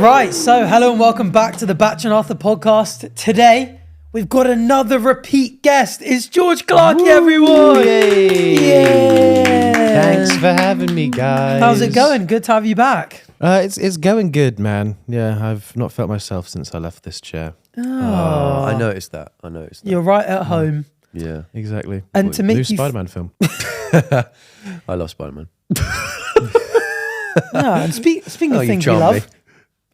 Right, so hello and welcome back to the Bach and Arthur podcast. Today, we've got another repeat guest. It's George Clarkey, everyone! Yay! Thanks for having me, guys. How's it going? Good to have you back. It's going good, man. Yeah, I've not felt myself since I left this chair. Oh, I noticed that. You're right at home. Yeah, Exactly. And to make new you Spider-Man film. I love Spider-Man. And speaking of you things we charmed love, me.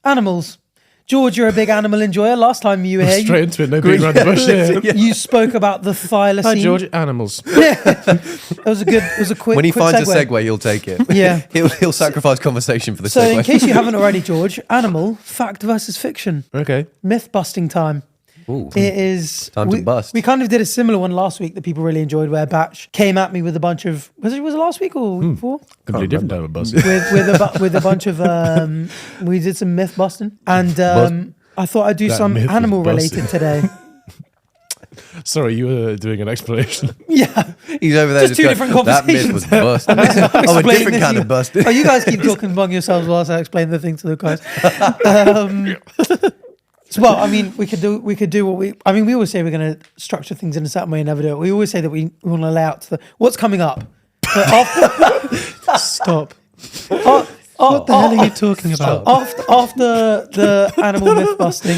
animals. George, you're a big animal enjoyer. Last time you were here, Straight into it, no beating around the bush here. you spoke about the thylacine. Hi, George. Animals. It was a quick. When he quick finds segue. a segue, he'll take it. Yeah. he'll sacrifice conversation for the So, segue. in case you haven't already, George, animal fact versus fiction, Okay. myth busting time. Ooh. It is Time to bust. We kind of did a similar one last week that people really enjoyed, where Batch came at me with a bunch of was it last week or week before? Completely different type of buzz. with a bunch of we did some myth busting, and I thought I'd do That some myth was animal busted. related today. Sorry, you were doing an explanation. Yeah, He's over there Just two going, different that myth was conversations. busted. Oh, a explaining different this, kind you- of busted. Oh, you guys keep talking among yourselves whilst I explain the thing to the guys. Well, I mean, we could do what we always say we're going to structure things in a certain way and never do it. We always say that we want to lay out to what's coming up. Stop. What the hell are you talking about? After the animal myth busting,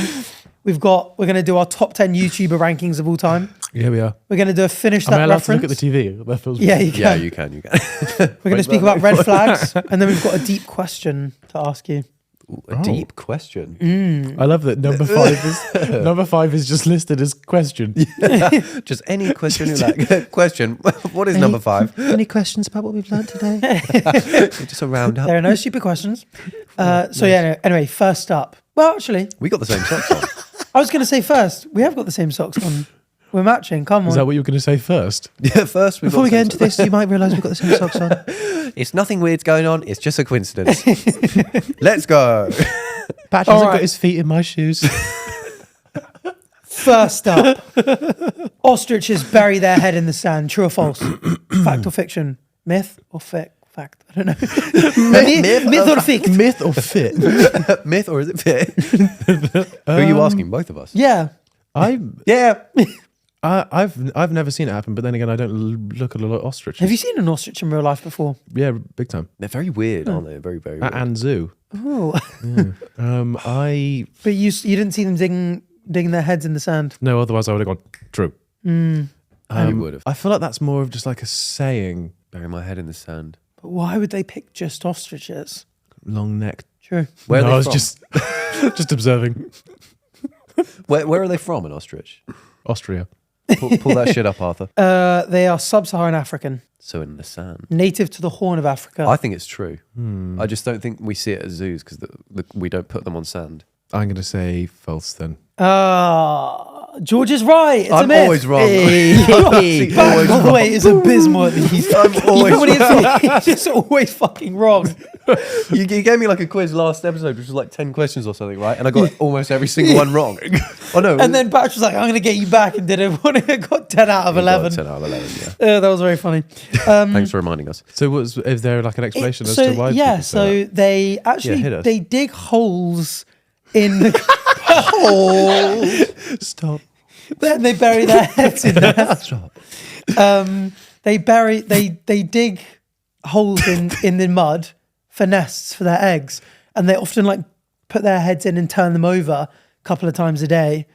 we're going to do our top 10 YouTuber rankings of all time. Here we are. We're going to do a finish Am I that allowed reference. to look at the TV? That feels Yeah, you can. Yeah, you can. We're going to speak about red flags, and then we've got a deep question to ask you. Ooh, a deep question. I love that number five is just listed as question. Just any question you like. Question. What is number 5? Any questions about what we've learned today? Just a roundup. There are no stupid questions. Anyway, first up. Well, actually, We got the same socks on. I was going to say first, we have got the same socks on. We're matching. Come on. Is that what you were going to say first? Yeah, first Before we get into this, you might realise we've got the same socks on. It's nothing weird's going on. It's just a coincidence. Let's go. Patch All hasn't right. got his feet in my shoes. First up, ostriches bury their head in the sand. True or false? Fact or fiction? Myth or fact? I don't know. Myth or fict? Myth or fit? Myth or is it fit? Who are you asking? Both of us. Yeah. Yeah. I've never seen it happen, but then again, I don't look at a lot of ostriches. Have you seen an ostrich in real life before? Yeah, big time. They're very weird, aren't they? Very, very weird. At and zoo. Oh, I but you didn't see them digging their heads in the sand. no. Otherwise, I would have gone true. You would have. I feel like that's more of just like a saying. Bury my head in the sand. But why would they pick just ostriches? Long neck. True. Where No, are I they was from? just observing. Where are they from, an ostrich? Austria. Pull that shit up, Arthur. They are sub-Saharan African, So in the sand. native to the Horn of Africa. I think it's true. I just don't think we see it at zoos because we don't put them on sand. I'm going to say false then. George is right. It's a I'm myth. always wrong. Hey. By the way, is abysmal at these. I'm always He's just always fucking wrong. You gave me like a quiz last episode, which was like 10 questions or something, right? And I got almost every single one wrong. Oh no. And then Batch was like, I'm going to get you back, and did it. I got 10 out of 11. 10 out of 11, yeah. That was very funny. Thanks for reminding us. So, is there like an explanation as to why? Yeah, people say so that? they actually hit us. they dig holes in the Stop. then they bury their heads in there. Stop. They dig holes in the mud for nests for their eggs, and they often like put their heads in and turn them over a couple of times a day.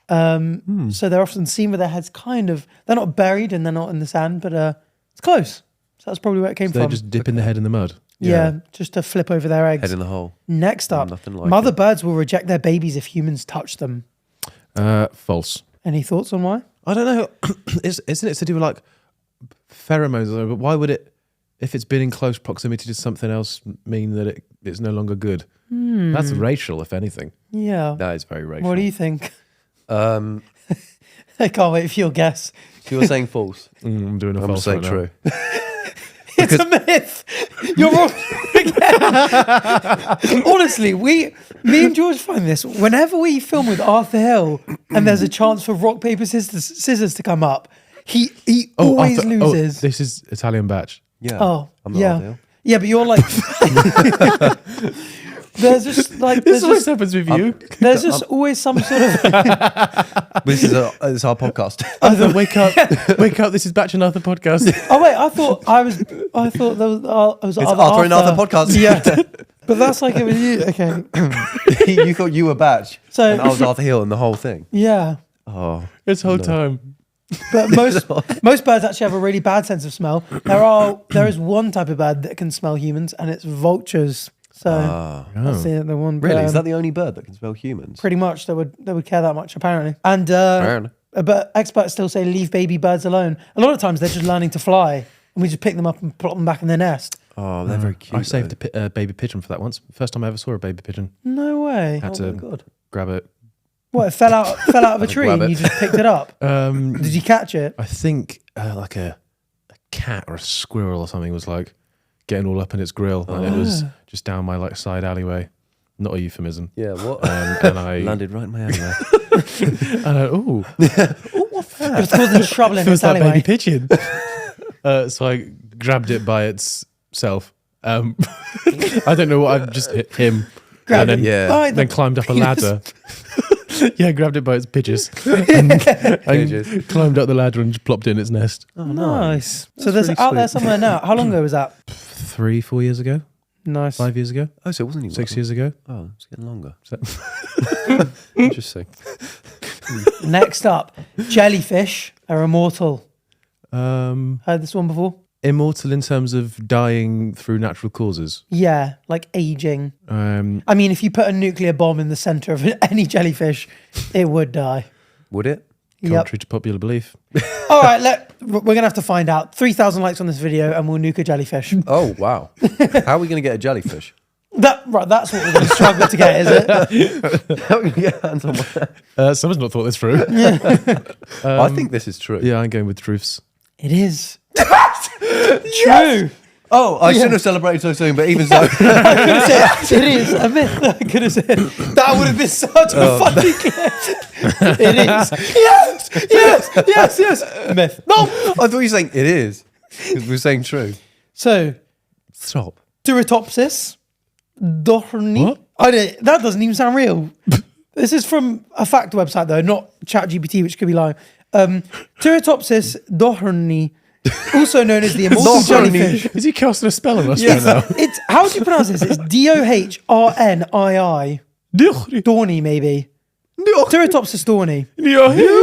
So they're often seen with their heads they're not buried and they're not in the sand, but it's close. So that's probably where it came They're from. just dipping their head in the mud. yeah, just to flip over their eggs. Head in the hole. Next up, Nothing like mother it. birds will reject their babies if humans touch them. False. Any thoughts on why? I don't know. Isn't it to do with like pheromones? But why would it, if it's been in close proximity to something else, mean that it's no longer good? That's racial, if anything. Yeah. That is very racial. What do you think? So I can't wait for your guess. you're saying false. I'm doing a I'm false saying right true. It's a myth. You're wrong again. Honestly, me and George find this whenever we film with Arthur Hill and there's a chance for rock, paper, scissors to come up, he always loses. This is Italian Bach. Yeah. Oh, I'm not yeah. ideal. Yeah, but you're like... there's just like This there's always just, happens with you. there's just always some sort of This is our podcast. Arthur, wake up! This is Batch and Arthur podcast. Oh wait, I thought there was It's Arthur and Arthur podcast. Yeah, but that's like it was you. Okay, You thought you were Batch, So- and I was Arthur Hill, and the whole thing. yeah. Oh, This whole time. But most birds actually have a really bad sense of smell. There is one type of bird that can smell humans, and it's vultures. So that's the one. really? Is that the only bird that can smell humans? pretty much they would care that much apparently? And Apparently. but experts still say leave baby birds alone. A lot of times they're just learning to fly, and we just pick them up and plop them back in their nest. Oh, they're very cute. I saved a baby pigeon for that once. First time I ever saw a baby pigeon. No way. Had Oh my to God. grab it. What? It fell out of a tree, grab and it. you just picked it up. Um, Did you catch it? I think like a cat or a squirrel or something was like getting all up in its grill, and it was just down my like side alleyway. Not a euphemism. Yeah, what? And I Landed right in my alleyway. ooh, It was causing trouble in feels its like baby alleyway. pigeon. So I grabbed it by itself. I don't know what I've just hit him. Grabbed and it then, by the then climbed up a penis. ladder. Yeah, grabbed it by its pitches and Pitches. climbed up the ladder and just plopped in its nest. Oh, nice. So That's there's really out there sweet. somewhere now. How long ago was that? 3-4 years ago, Nice. 5 years ago, Oh, so it wasn't even 6 that years ago. long. Oh, it's getting longer. So- Interesting. Next up, jellyfish are immortal. Heard Heard this one before? immortal in terms of dying through natural causes. Yeah, like aging. Um, I mean, if you put a nuclear bomb in the center of any jellyfish, it would die. Would it? Yep. contrary to popular belief. All right, we're going to have to find out. 3,000 likes on this video and we'll nuke a jellyfish. Oh, wow. How are we going to get a jellyfish? That's what we're going to struggle to get, is it? How are we going to get hands on one? Someone's not thought this through. I think this is true. Yeah, I'm going with truths. It is. True. Oh, I shouldn't have celebrated so soon, but even so. I could have said, it is a myth. I could have said, that would have been such a funny clip. It is. Yes. Myth. No. I thought you were saying it is. Because we're saying true. So, Stop. Duratopsis dorni. What? That doesn't even sound real. This is from a fact website, though, not ChatGPT, which could be lying. Duratopsis dorni, also known as the immortal Dorni. jellyfish. Is he casting a spell on us Yes. right now? It's how do you pronounce this? It's Dornii. Dorni, maybe. Duratopsis dorni,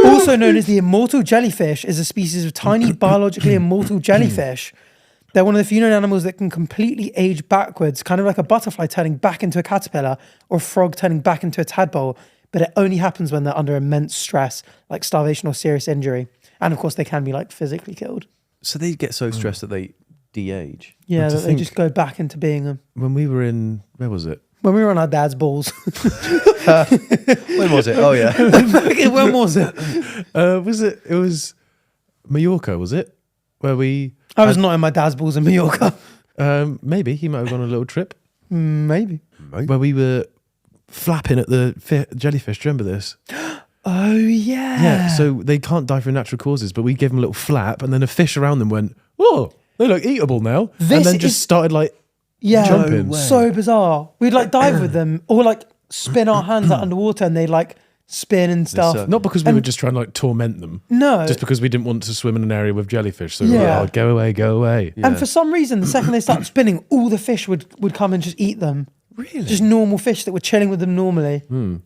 also known as the immortal jellyfish, is a species of tiny biologically immortal jellyfish. They're one of the few known animals that can completely age backwards, kind of like a butterfly turning back into a caterpillar or a frog turning back into a tadpole. But it only happens when they're under immense stress, like starvation or serious injury. And of course, they can be like physically killed. So they get so stressed that they de-age. Yeah, And to that they think- just go back into being them. When we were in, where was it? When we were on our dad's balls. When was it? Oh, yeah. When was it? Was it? It was Mallorca, was it? Where we, I was not in my dad's balls in Mallorca. maybe he might have gone on a little trip Maybe. where we were flapping at the jellyfish. Do you remember this? Oh, yeah. Yeah. So they can't die through natural causes, but we gave them a little flap, and then a fish around them went, "Oh, they look eatable now," and This then just is- started like Yeah, jumping. so bizarre. We'd like dive with them or like spin our hands out underwater and they'd like spin and stuff. so- Not because we were just trying to like torment them, No. just because we didn't want to swim in an area with jellyfish. So we were Yeah. like, "Oh, go away, go away." And for some reason, the second they started spinning, all the fish would come and just eat them. Really? Just normal fish that were chilling with them normally.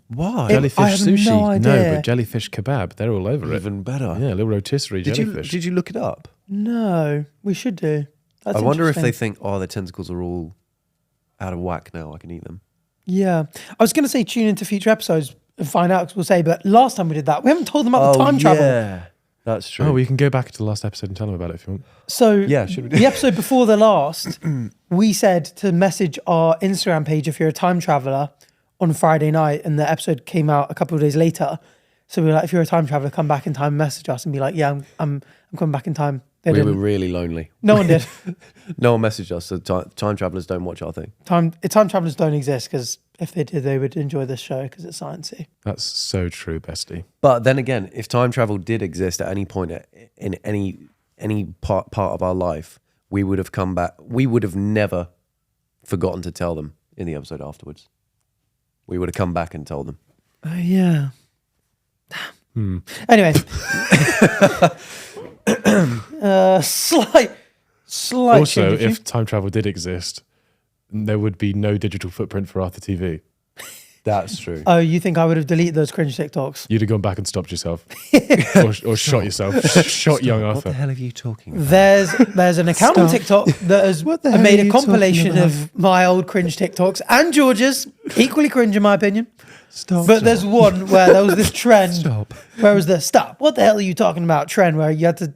Why? Jellyfish I have sushi, no idea. but jellyfish kebab, they're all over it. Even better. Yeah, a little rotisserie Did jellyfish. you look it up? No, we should do. That's I wonder if they interesting. think, oh, their tentacles are all out of whack now. I can eat them. Yeah. I was going to say tune into future episodes and find out because we'll say, but last time we did that, we haven't told them about the time travel. Yeah, that's true. Oh, well, you can go back to the last episode and tell them about it if you want. So Yeah, should we do- the episode before the last, we said to message our Instagram page if you're a time traveler on Friday night, and the episode came out a couple of days later. So we were like, if you're a time traveler, come back in time, message us and be like, yeah, I'm coming back in time. They we were didn't. really lonely. No one did. No one messaged us, so time travelers don't watch our thing. Time travelers don't exist because if they did, they would enjoy this show because it's sciencey. That's so true, bestie. But then again, if time travel did exist at any point in any part of our life, we would have come back. We would have never forgotten to tell them in the episode afterwards. we would have come back and told them. Oh, yeah. Anyway. Slight Also, change of if time travel did exist, there would be no digital footprint for Arthur TV. That's true. Oh, you think I would have deleted those cringe TikToks? You'd have gone back and stopped yourself, or shot yourself, shot young What Arthur. the hell are you talking about? There's an account on TikTok that has What the hell made are a you compilation talking of my old cringe TikToks and George's, equally cringe in my opinion. Stop. But there's one where there was this trend. Stop. Where was the stop? What the hell are you talking about? Trend where you had to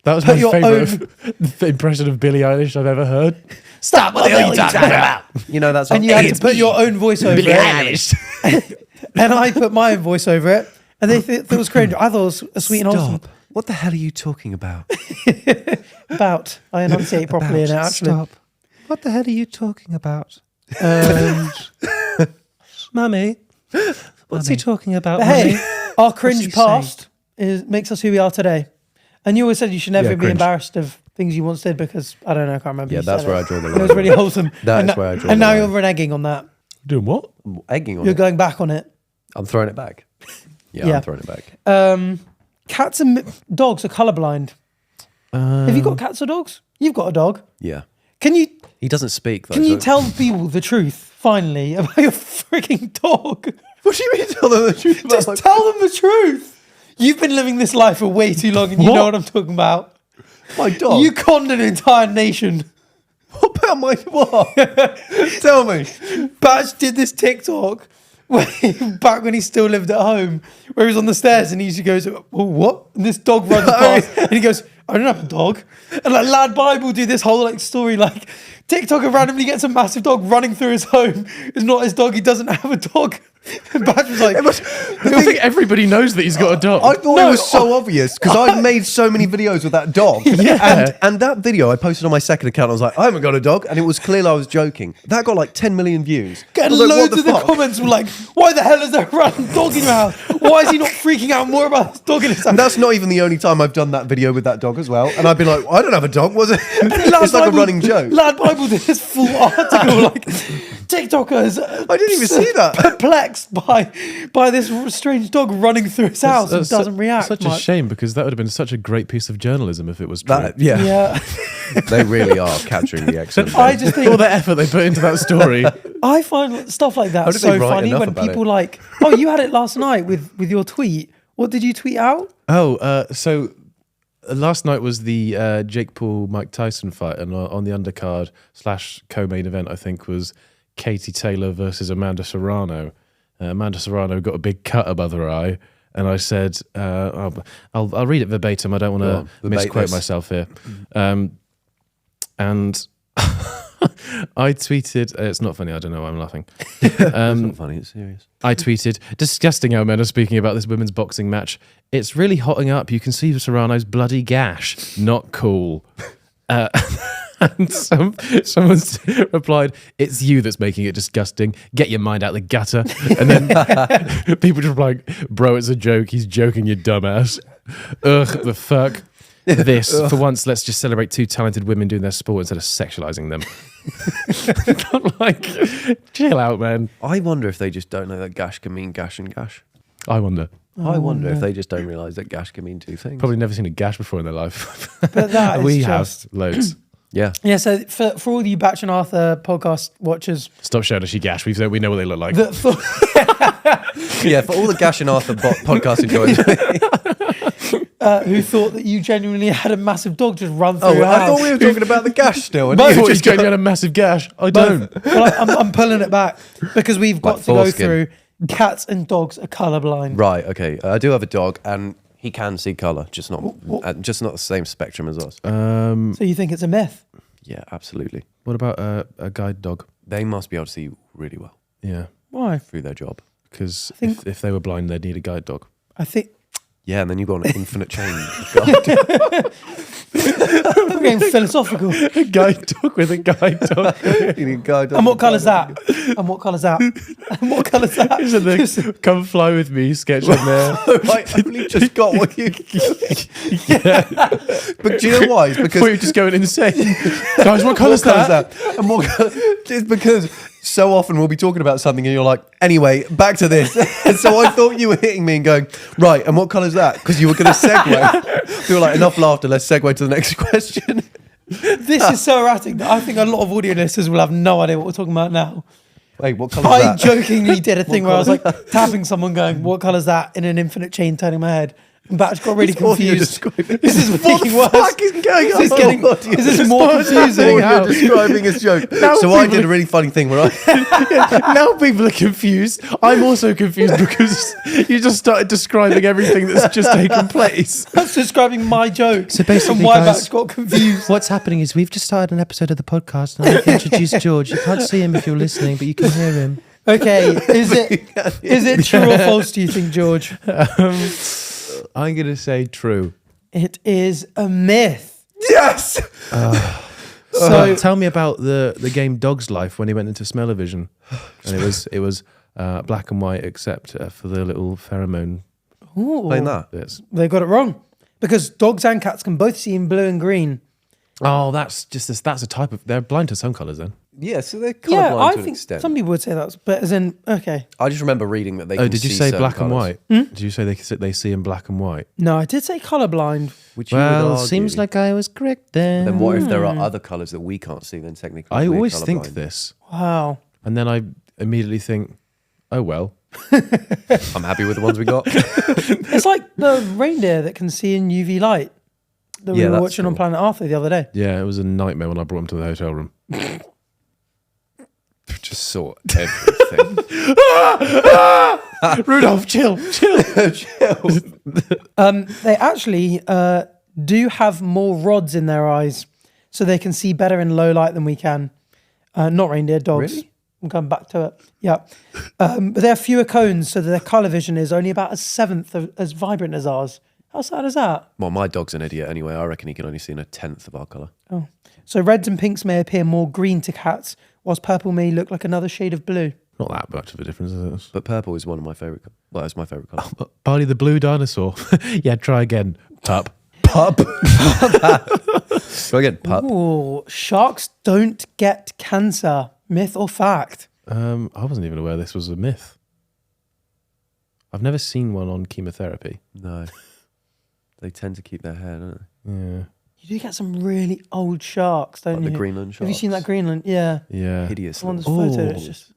That was put my your favourite impression of Billie Eilish I've ever heard. stop. What the hell are you talking about? You know, that's And you had to put your own voice over Billie it. Eilish. And I put my own voice over it. And they thought it was cringe. I thought it was a sweet and wholesome. Stop. What the hell are you talking about? About. I enunciate properly in it, actually. Stop. What the hell are you talking about? Mummy. What's he talking about, But Mummy? hey, our cringe he past makes us who we are today. And you always said you should never Yeah, be cringe. embarrassed of things you once did because, I don't know, I can't remember. Yeah, you that's said where it. I draw the It line. was really wholesome. That and is where I draw And the now line. you're reneging on that. Doing what? Egging on You're it. going back on it. I'm throwing it back. Yeah, Yeah. I'm throwing it back. Cats and dogs are colourblind. Have you got cats or dogs? You've got a dog. Yeah. Can you He doesn't speak, though. can you so- tell people the truth, finally, about your freaking dog? What do you mean tell them the truth about Just my... tell them the truth. You've been living this life for way too long and you know what I'm talking about. my dog? You conned an entire nation. What about my... What? Tell me. Batch did this TikTok back when he still lived at home, where he was on the stairs and he goes, "Oh, what?" And this dog runs past and he goes, "I don't have a dog." And like Lad Bible do this whole like story, like TikToker randomly gets a massive dog running through his home. It's not his dog. He doesn't have a dog. And Batch was like, I think everybody knows that he's got a dog. I thought it was so obvious because I've made so many videos with that dog. Yeah. And that video I posted on my second account. I was like, I haven't got a dog. And it was clear I was joking. That got like 10 million views. I and was like, loads what of the fuck? comments were like, "Why the hell is there a random dog in your house? Why is he not freaking out more about his dog in his house?" And that's not even the only time I've done that video with that dog as well. And I've been like, I don't have a dog, was it? Lad It's like a Bible- running joke. Lad Bible did this full article like TikTokers. I didn't even see that. Perplexed by this strange dog running through his house and That's doesn't react. Such much. a shame because that would have been such a great piece of journalism if it was true. Yeah. Yeah, They really are capturing the excellent. I just All think the effort they put into that story. I find stuff like How that did so they write funny enough when about people it? like, "Oh, you had it last night with your tweet. What did you tweet out?" So last night was the Jake Paul Mike Tyson fight, and on the undercard / co-main event, I think, was Katie Taylor versus Amanda Serrano. Amanda Serrano got a big cut above her eye, and I said, I'll read it verbatim. I don't Go want on, to debate misquote this. myself here. And I tweeted, it's not funny, I don't know why I'm laughing. It's not funny, it's serious. I tweeted, "Disgusting how men are speaking about this women's boxing match. It's really hotting up. You can see Serrano's bloody gash. Not cool." And someone replied, "It's you that's making it disgusting. Get your mind out the gutter." And then people just like, "Bro, it's a joke. He's joking, you dumbass." Ugh, the fuck. This, for once, let's just celebrate two talented women doing their sport instead of sexualizing them. Like, chill out, man. I wonder if they just don't know that gash can mean gash and gash. I wonder. I wonder if they just don't realise that gash can mean two things. Probably never seen a gash before in their life. But that is We just have loads. Yeah. yeah. So for all you Batch and Arthur podcast watchers, Stop showing us your gash. We know what they look like. that thought, Yeah, for all the Gash and Arthur podcast enjoyers. who thought that you genuinely had a massive dog just run through Oh, your I house. thought we were talking about the gash still. And Both. you I thought just he's going to a massive gash. I don't. Well, I'm pulling it back because we've got Like to go foreskin. through cats and dogs are colourblind. Right, okay. I do have a dog and he can see colour, just not the same spectrum as us. So you think it's a myth? Yeah, absolutely. What about a guide dog? They must be able to see really well Yeah, Why? through their job. because think- if they were blind, they'd need a guide dog. I think Yeah, and then you've got an infinite chain. God. we're getting philosophical. A guide dog with a guide dog. You need a guide And what colour's that? And what colour's that? And what colour's that? Isn't the "Come Fly With Me" sketch in there? I only just got what you... But do you know why? It's because... We're just going insane. Guys, what colour's What colour's that? that? And what colour... It's because so often we'll be talking about something and you're like, anyway, back to this. And so I thought you were hitting me and going, right, and what colour's that? Because you were going to segue. You were like, enough laughter, let's segue to the next question. This is so erratic that I think a lot of audio listeners will have no idea what we're talking about now. Wait, what colour's I that? jokingly did a thing where I was like tapping someone going, what colour's that? In an infinite chain, turning my head. And Batch got really confused. This is making worse. What the fuck is going on? Is this more confusing? You're describing his joke. So I did a really funny thing where Now people are confused. I'm also confused because you just started describing everything that's just taken place. I was describing my joke. So basically, and why guys, Batch got confused. What's happening is we've just started an episode of the podcast and I've introduced George. You can't see him if you're listening, but you can hear him. Okay, is it true or false, do you think, George? I'm going to say true. It is a myth. yes. So tell me about the game Dog's Life when he went into smell-o-vision. And it was black and white except for the little pheromone Playing that. bits. They got it wrong. Because dogs and cats can both see in blue and green. Oh, that's a type of... They're blind to some colours then. Yeah, so they're Yeah, colourblind I to an think extent. some people would say that's... But as in, okay. I just remember reading that they can Did you see say certain black and colours. white? Did you say they see in black and white? No, I did say colourblind. Which you would Well, argue. seems like I was correct then. Then what if there are other colours that we can't see, then technically I we're always think colourblind? this. Wow. And then I immediately think, oh well. I'm happy with the ones we got. It's like the reindeer that can see in UV light that we Yeah, were that's watching on cool. Planet Arthur the other day. Yeah, it was a nightmare when I brought him to the hotel room. Just saw everything. Rudolph, chill. They actually do have more rods in their eyes, so they can see better in low light than we can. Not reindeer, dogs. Really? I'm coming back to it. Yeah. But they have fewer cones, so that their colour vision is only about a seventh as vibrant as ours. How sad is that? Well, my dog's an idiot anyway. I reckon he can only see in a tenth of our colour. Oh. So reds and pinks may appear more green to cats, whilst purple may look like another shade of blue. Not that much of a difference, is it? But purple is one of my favourite colours. Well, it's my favourite colour. Barney the blue dinosaur. Yeah, try again. Pup. Pup. Go again. Pup. Ooh, sharks don't get cancer. Myth or fact? I wasn't even aware this was a myth. I've never seen one on chemotherapy. No. They tend to keep their hair, don't they? Yeah. You do get some really old sharks, don't Like you? the Greenland Have you seen that sharks. Greenland? Yeah. Yeah. Hideous. The one that's little- photoed. It's just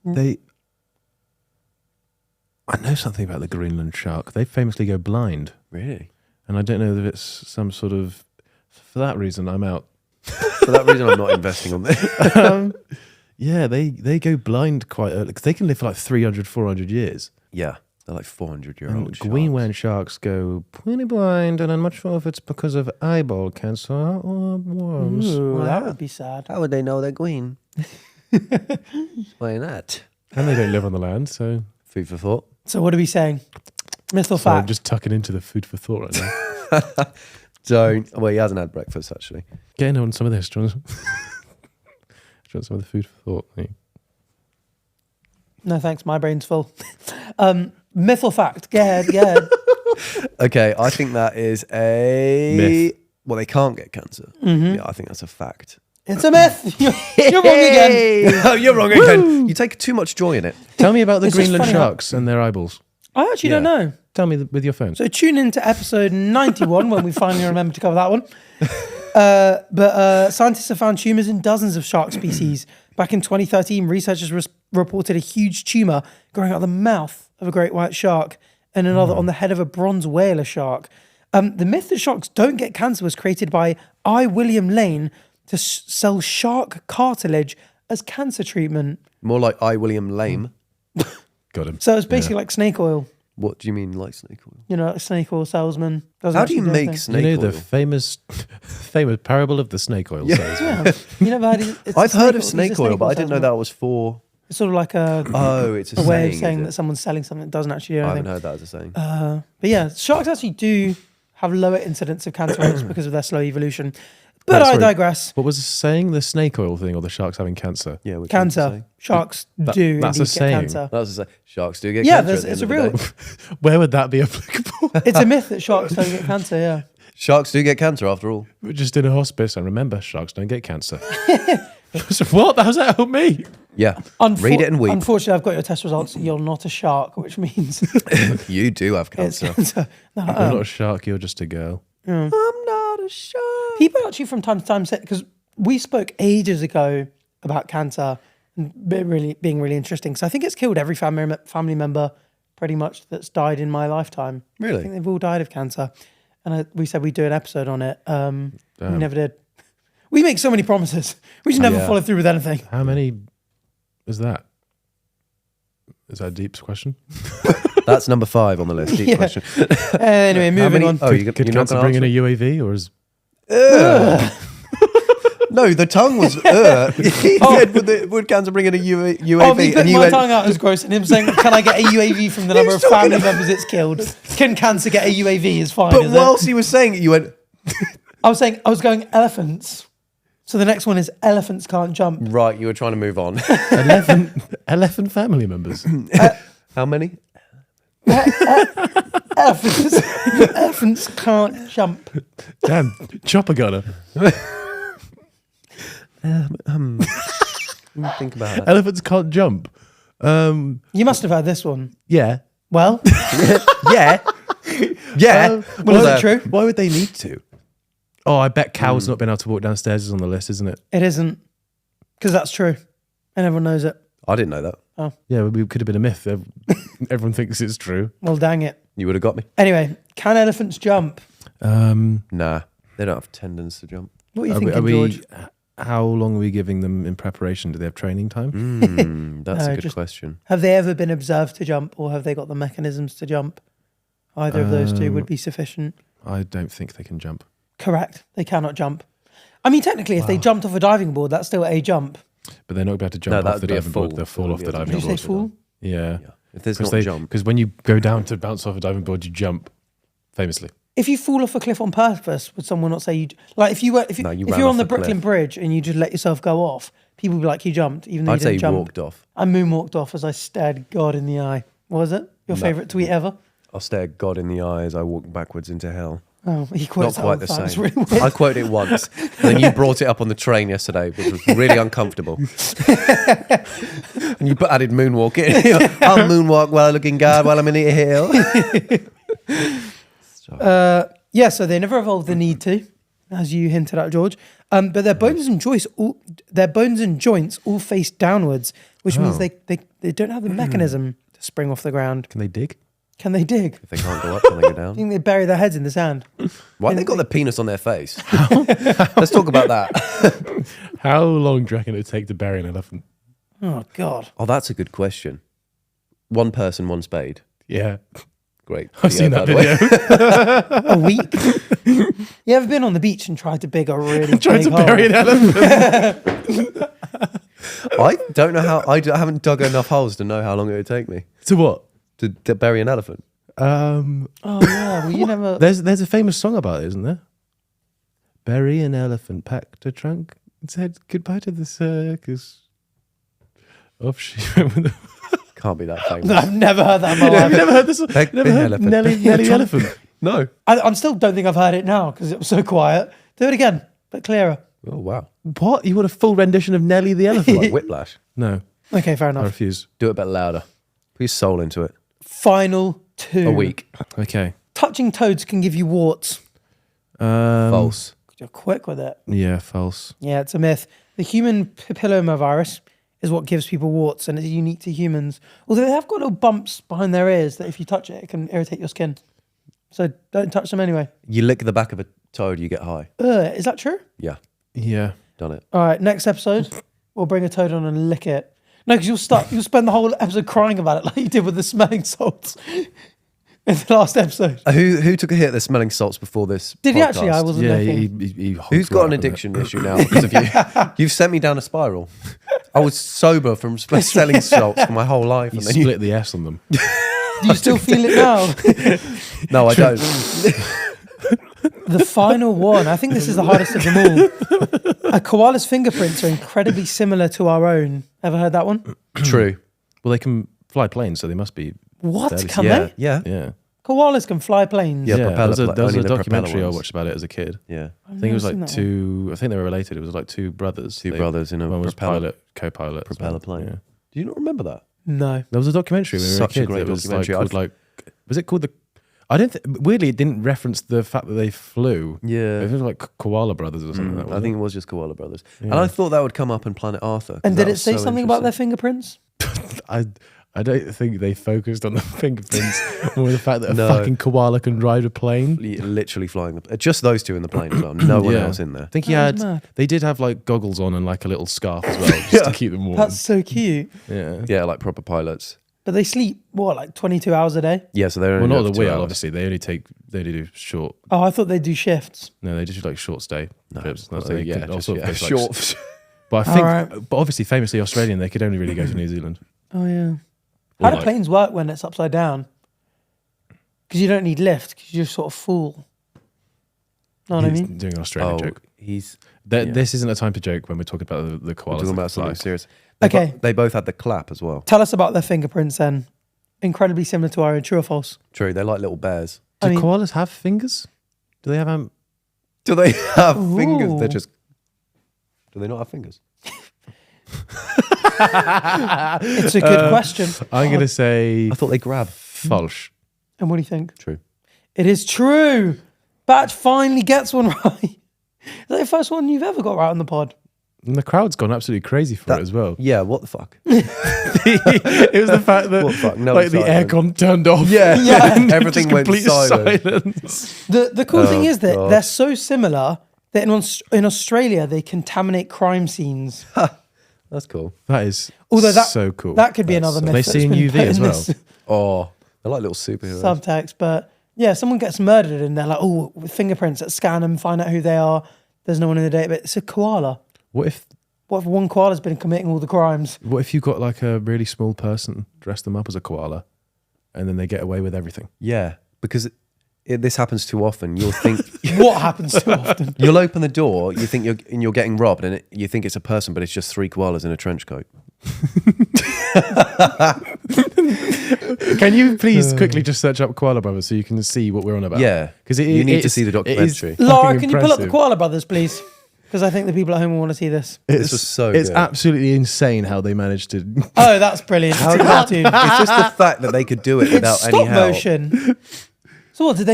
I know something about the Greenland shark. They famously go blind. Really? And I don't know if it's some sort of... For that reason, I'm out. For that reason, I'm not investing on this. Yeah, they go blind quite early. Because they can live for like 300, 400 years. Yeah. They're like 400-year-old And sharks. Greenland sharks go pretty blind, and I'm not sure if it's because of eyeball cancer or worms. Ooh, that would be sad. How would they know they're green? Why not? And they don't live on the land, so... Food for thought. So what are we saying? Myth or So I'm fact? just tucking into the food for thought right now. Don't. Well, he hasn't had breakfast, actually. Getting on some of this. Do you want some of the food for thought? Yeah. No thanks, my brain's full. Myth or fact? Go ahead. Okay, I think that is a... Myth. Well, they can't get cancer. Yeah, I think that's a fact. It's a myth. You're wrong again. Oh, you're wrong again. You take too much joy in it. Tell me about the It's just Greenland funny how- sharks and their eyeballs. I actually don't Yeah. know. Tell me with your phone. So tune in to episode 91 when we finally remember to cover that one. But scientists have found tumours in dozens of shark species. Back in 2013, researchers reported a huge tumour growing out of the mouth of a great white shark and another on the head of a bronze whaler shark. The myth that sharks don't get cancer was created by I. William Lane to sell shark cartilage as cancer treatment. More like I, William Lame. Got him. So it's basically like snake oil. What do you mean, like snake oil? You know, a snake oil salesman. Doesn't How do you actually make anything. snake You know oil? the famous parable of the snake oil salesman. Yeah, you never had it. It's I've a heard of it's a snake oil, but I didn't know salesman. that was for... It's sort of like a Oh, it's a way saying, of saying is that it? someone's selling something that doesn't actually do I haven't anything. heard that as a saying. But yeah, sharks actually do have lower incidence of cancer rates because of their slow evolution. But Wait, I sorry. digress. What was it saying? The snake oil thing or the sharks having cancer? Yeah, which one's the Cancer. saying? Sharks do that's indeed a get saying. cancer. That's a saying. Sharks do get Yeah, cancer. at the it's end a of real. the day. Where would that be applicable? It's a myth that sharks don't get cancer. Yeah. Sharks do get cancer after all. We're just in a hospice, and remember, sharks don't get cancer. So what? How's that help me? Yeah. Read it and weep. Unfortunately, I've got your test results. You're not a shark, which means You do have it's cancer. cancer. No, You're not a shark, you're just a girl. I'm not a shark. people actually from time to time say, because we spoke ages ago about cancer and being really interesting. So I think it's killed every family member pretty much that's died in my lifetime. Really? I think they've all died of cancer. And we said we'd do an episode on it. We never did. We make so many promises. We just never follow through with anything. How many is that? Is that a deep question? That's number 5 on the list. Deep question. Anyway, moving on. Oh, Could cancer bring in a UAV or is... No, the tongue was. He said, "Would cancer bring in a UAV?" Oh, me putting my tongue out as gross and him saying, "Can I get a UAV from the number of family members it's killed? Can cancer get a UAV?" Is fine. But whilst he was saying it, you went. I was going elephants. So the next one is elephants can't jump. Right, you were trying to move on. 11 family members. How many? Elephants can't jump. Damn, chopper gunner. Think about it. Elephants can't jump. You must have had this one. Yeah. Well, Yeah. well, is it true? Why would they need to? Oh, I bet cows not being able to walk downstairs is on the list, isn't it? It isn't, because that's true, and everyone knows it. I didn't know that. Yeah, it could have been a myth. Everyone thinks it's true. Well, dang it. You would have got me. Anyway, can elephants jump? Nah, they don't have tendons to jump. What are you thinking, George? How long are we giving them in preparation? Do they have training time? That's No, a good question. Have they ever been observed to jump, or have they got the mechanisms to jump? Either of those two would be sufficient. I don't think they can jump. Correct. They cannot jump. I mean, technically, if they jumped off a diving board, that's still a jump. But they're not about to jump off the diving board. They'll fall off the diving Did you board. say fall? Yeah. If there's not a jump. Because when you go down to bounce off a diving board, you jump, famously. If you fall off a cliff on purpose, would someone not say you like if you're on the Brooklyn Bridge and you just let yourself go off, people would be like you jumped, even though I'd you didn't say jump. you walked off. I moonwalked off as I stared God in the eye. What was it? Your favourite tweet ever? I'll stare God in the eye as I walk backwards into hell. Oh, he Not quotes quite that the all the time. It's same. really weird. I quoted it once, and then you brought it up on the train yesterday, which was really uncomfortable. And you added moonwalk in. I'll moonwalk while I look in God while I'm in the hill. Yeah, so they never evolved the need to, as you hinted at, George. But their bones and joints all face downwards, which means they don't have the mechanism to spring off the ground. Can they dig? Can they dig? If they can't go up, can they go I down? think they bury their heads in the sand. Why have they got the penis on their face? Let's talk about that. How long do you reckon it would take to bury an elephant? Oh, God. Oh, that's a good question. One person, one spade. Yeah. Great. I've seen that by the way. video. A week? You ever been on the beach and tried to dig a really Trying big to hole? bury an elephant. I don't know how. I haven't dug enough holes to know how long it would take me To what? to bury an elephant. Oh, yeah. Well, you never... There's a famous song about it, isn't there? Bury an elephant, packed a trunk, and said goodbye to the circus. Off she went with the... Can't be that famous. I've never heard that in my Have life. you never heard this song? Packed You never an heard elephant. Nelly the elephant? No. I still don't think I've heard it now because it was so quiet. Do it again, but clearer. Oh wow. What? You want a full rendition of Nelly the elephant? Like Whiplash. No, Okay, fair I enough. refuse. Do it a bit louder. Put your soul into it. Final two. A week. Okay. Touching toads can give you warts. False. You're quick with it. Yeah, false. Yeah, it's a myth. The human papillomavirus is what gives people warts, and it's unique to humans. Although they have got little bumps behind their ears that if you touch it, it can irritate your skin. So don't touch them anyway. You lick the back of a toad, you get high. Is that true? Yeah. Yeah. Done it. All right, next episode, we'll bring a toad on and lick it. No, because you'll spend the whole episode crying about it like you did with the smelling salts in the last episode. Who took a hit at the smelling salts before this? Did he podcast? actually? I wasn't Yeah, looking. he Who's got an addiction issue now because of you? You've sent me down a spiral. I was sober from smelling salts for my whole life. He And then split the S on them. Do you still feel it now? No, I don't. The final one. I think this is the hardest of them all. A koala's fingerprints are incredibly similar to our own. Ever heard that one? True. Well, they can fly planes, so they must be. What? fairly Can Yeah. they? Yeah. Yeah. Koalas can fly planes. Yeah, there was a only the propeller documentary I ones. watched about it as a kid. Yeah. I think it was never like seen that I think they were related. It was like two brothers. Two brothers in a one was propeller co-pilot. as propeller well. plane. Yeah. Do you not remember that? No. There was a documentary when we were Such a kids. great It was documentary. Called was it called the? I don't. Weirdly, it didn't reference the fact that they flew. Yeah. It was like Koala Brothers or something. I think it was just Koala Brothers. And I thought that would come up in Planet Arthur. 'cause And that did it was say so something about their interesting. fingerprints? I don't think they focused on the fingerprints or the fact that a No. fucking koala can ride a plane. Literally flying just those two in the plane as well. No one else in there. I think That was mad. they did have like goggles on and like a little scarf as well, just to keep them warm. That's so cute. Yeah. Yeah, like proper pilots. But they sleep, what, like 22 hours a day? Yeah, so they're Well, only not up the for 2 wheel, hours. obviously. They only do short. Oh, I thought they do shifts. No, they just do like short stay trips. Well, So they yeah, could just, also yeah, go to, like, short. But I think, Alright. but obviously, famously Australian, they could only really go to New Zealand. Oh, yeah. Or How do like- planes work when it's upside down? Because you don't need lift, because you just sort of fall. Know what I He's mean? doing an Australian Oh, joke. he's This isn't a time to joke when we're talking about the koalas. talking that about something fly. serious. Okay. They both had the clap as well. Tell us about their fingerprints then. Incredibly similar to our true or false. True, they're like little bears. Do I mean- koalas have fingers? Do they have Do they have fingers? Ooh. They're just. Do they not have fingers? It's a good question. I'm going to say I thought they grab. false. And what do you think? True. It is true. Batch finally gets one right. Is that the first one you've ever got right on the pod? And the crowd's gone absolutely crazy for it as well. Yeah, what the fuck? It was the fact that What the fuck? No like the excitement. aircon turned off. Yeah, Yeah. everything Just went complete silent. silence. The cool thing is that God. they're so similar that in Australia they contaminate crime scenes. That's cool. That is Although that so cool. that could be another myth. They that's see in been UV put as in well. this Oh, they're like little superheroes. subtext, but yeah, someone gets murdered and they're like, oh, with fingerprints that scan them, find out who they are. There's no one in the database. It's a koala. What if One koala's been committing all the crimes? you got like a really small person, dress them up as a koala, and then they get away with everything? Yeah, because this happens too often. You'll think What happens too often? you'll open the door, you think you're getting robbed, and you think it's a person, but it's just 3 koalas in a trench coat. Can you please quickly just search up Koala Brothers so you can see what we're on about? Yeah, because you need to see the documentary. Laura, can you pull up the Koala Brothers, please? Because I think the people at home will want to see this. This was so It's good. absolutely insane how they managed to. Oh, that's brilliant. It's a cartoon. It's just the fact that they could do it without It's any stop help. motion. So what, did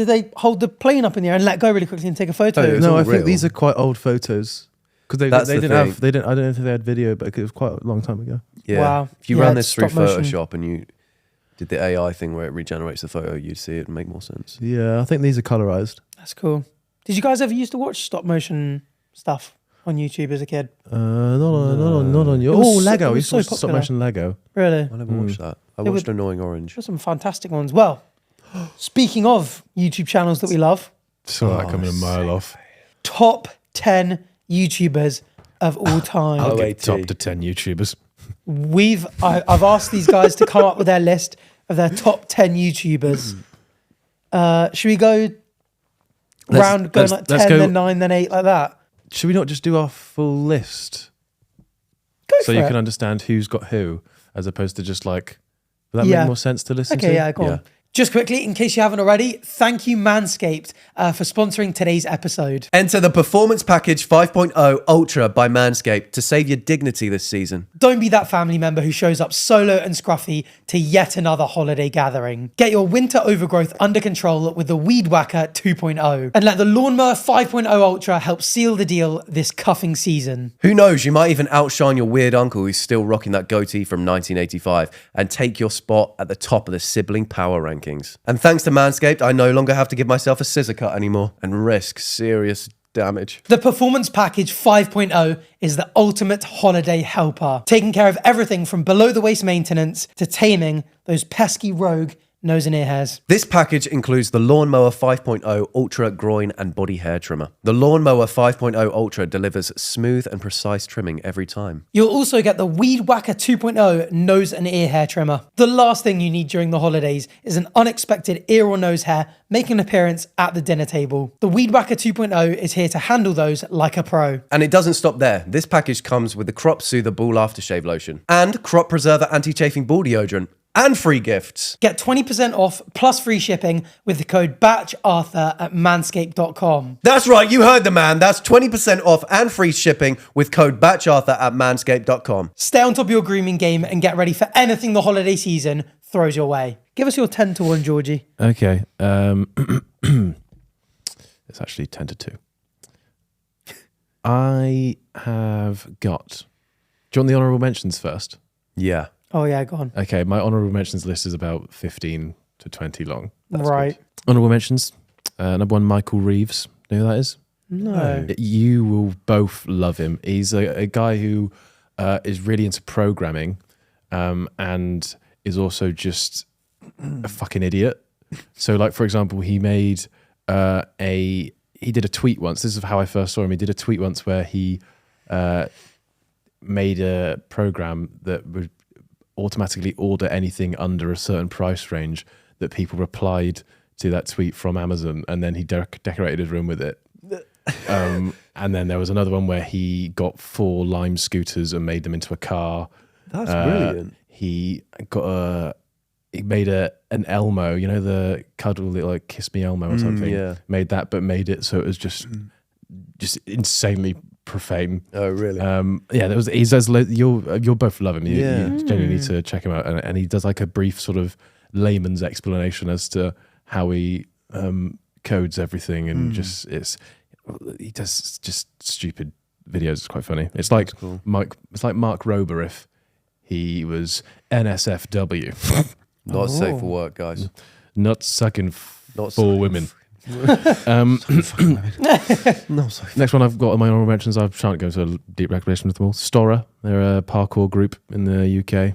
they hold the plane up in the air and let go really quickly and take a photo? Oh, it's No, all I think real. these are quite old photos because they That's the didn't thing. have they didn't. I don't know if they had video, but it was quite a long time ago. Yeah. Wow. If you Yeah, ran it's this through stop motion. Photoshop and you did the AI thing where it regenerates the photo, you'd see it and make more sense. Yeah, I think these are colorized. That's cool. Did you guys ever used to watch stop motion stuff on YouTube as a kid? Not on your. It was Oh, so- Lego. it We was so used to watch stop popular. motion Lego. Really? I never watched that. I It watched would- Annoying Orange. There's some fantastic ones. Well, speaking of YouTube channels that we love, Saw that coming a mile off. top 10 YouTubers of all time. I'll OAT. give top to 10 YouTubers. I've asked these guys to come up with their list of their top 10 YouTubers. Should we go round, going like 10, then 9, then 8, like that? Should we not just do our full list Go so for you it. can understand who's got who, as opposed to just like? Would that Yeah. make more sense to listen to? Okay, yeah, go on. Yeah. Just quickly, in case you haven't already, thank you Manscaped for sponsoring today's episode. Enter the Performance Package 5.0 Ultra by Manscaped to save your dignity this season. Don't be that family member who shows up solo and scruffy to yet another holiday gathering. Get your winter overgrowth under control with the Weed Whacker 2.0 and let the Lawnmower 5.0 Ultra help seal the deal this cuffing season. Who knows, you might even outshine your weird uncle who's still rocking that goatee from 1985 and take your spot at the top of the sibling power rankings. And thanks to Manscaped, I no longer have to give myself a scissor cut anymore and risk serious damage. The Performance Package 5.0 is the ultimate holiday helper, taking care of everything from below the waist maintenance to taming those pesky rogue nose and ear hairs. This package includes the Lawnmower 5.0 Ultra Groin and Body Hair Trimmer. The Lawnmower 5.0 Ultra delivers smooth and precise trimming every time. You'll also get the Weed Whacker 2.0 nose and ear hair trimmer. The last thing you need during the holidays is an unexpected ear or nose hair making an appearance at the dinner table. The Weed Whacker 2.0 is here to handle those like a pro. And it doesn't stop there. This package comes with the Crop Soother Ball Aftershave Lotion and Crop Preserver Anti-Chafing Ball Deodorant. and free gifts. Get 20% off plus free shipping with the code BATCHARTHUR at manscaped.com. That's right, you heard the man. That's 20% off and free shipping with code BATCHARTHUR at manscaped.com. Stay on top of your grooming game and get ready for anything the holiday season throws your way. Give us your 10 to 1, Georgie. Okay. It's actually 10 to 2. I have got... Do you want the honourable mentions first? Yeah. Oh, yeah, go on. Okay, my honourable mentions list is about 15 to 20 long. Right. Honourable mentions. Number 1, Michael Reeves. You know who that is? No. You will both love him. He's a guy who is really into programming and is also just a fucking idiot. So, like, for example, he made he did a tweet once. This is how I first saw him. He did a tweet once where he made a program that would automatically order anything under a certain price range that people replied to that tweet from Amazon, and then he decorated his room with it. And then there was another one where he got 4 Lime scooters and made them into a car. That's brilliant. He made an Elmo, you know, the cuddle, like Kiss Me Elmo or something. Yeah. Made that, but made it so it was just insanely profane. Oh, really? Yeah, he does. You'll both love him. You genuinely need to check him out, and he does like a brief sort of layman's explanation as to how he codes everything, and he does just stupid videos. It's quite funny. It's like cool. It's like Mark Rober if he was NSFW. Not safe for work, guys. Not sucking Not for women. No, sorry. Next one I've got on my honorable mentions. I shan't go into a deep recommendation with them all. Stora, they're a parkour group in the UK.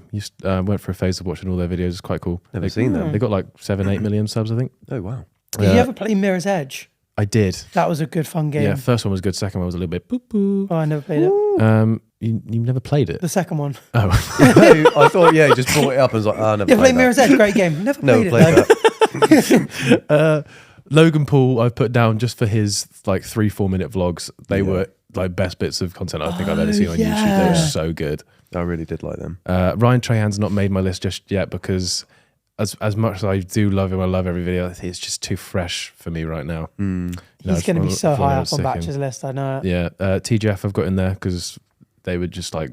Went for a phase of watching all their videos. It's quite cool. Never seen them. They got like 7-8 million subs, I think. Oh, wow. Did you ever play Mirror's Edge? I did. That was a good fun game. Yeah, first one was good. Second one was a little bit boo-boo. Oh, I never played it. You never played it? The second one. Oh. I thought, he just brought it up and was like, oh, I never Yeah, played played Mirror's Edge. Great game. Never played it. that. Logan Paul, I've put down just for his like 3-4 minute vlogs. They were like best bits of content I think I've ever seen on YouTube. They were so good. I really did like them. Ryan Trahan's not made my list just yet because as much as I do love him, I love every video, it's just too fresh for me right now. He's going to be so high up on Batch's list, I know it. Yeah, TGF I've got in there because they were just like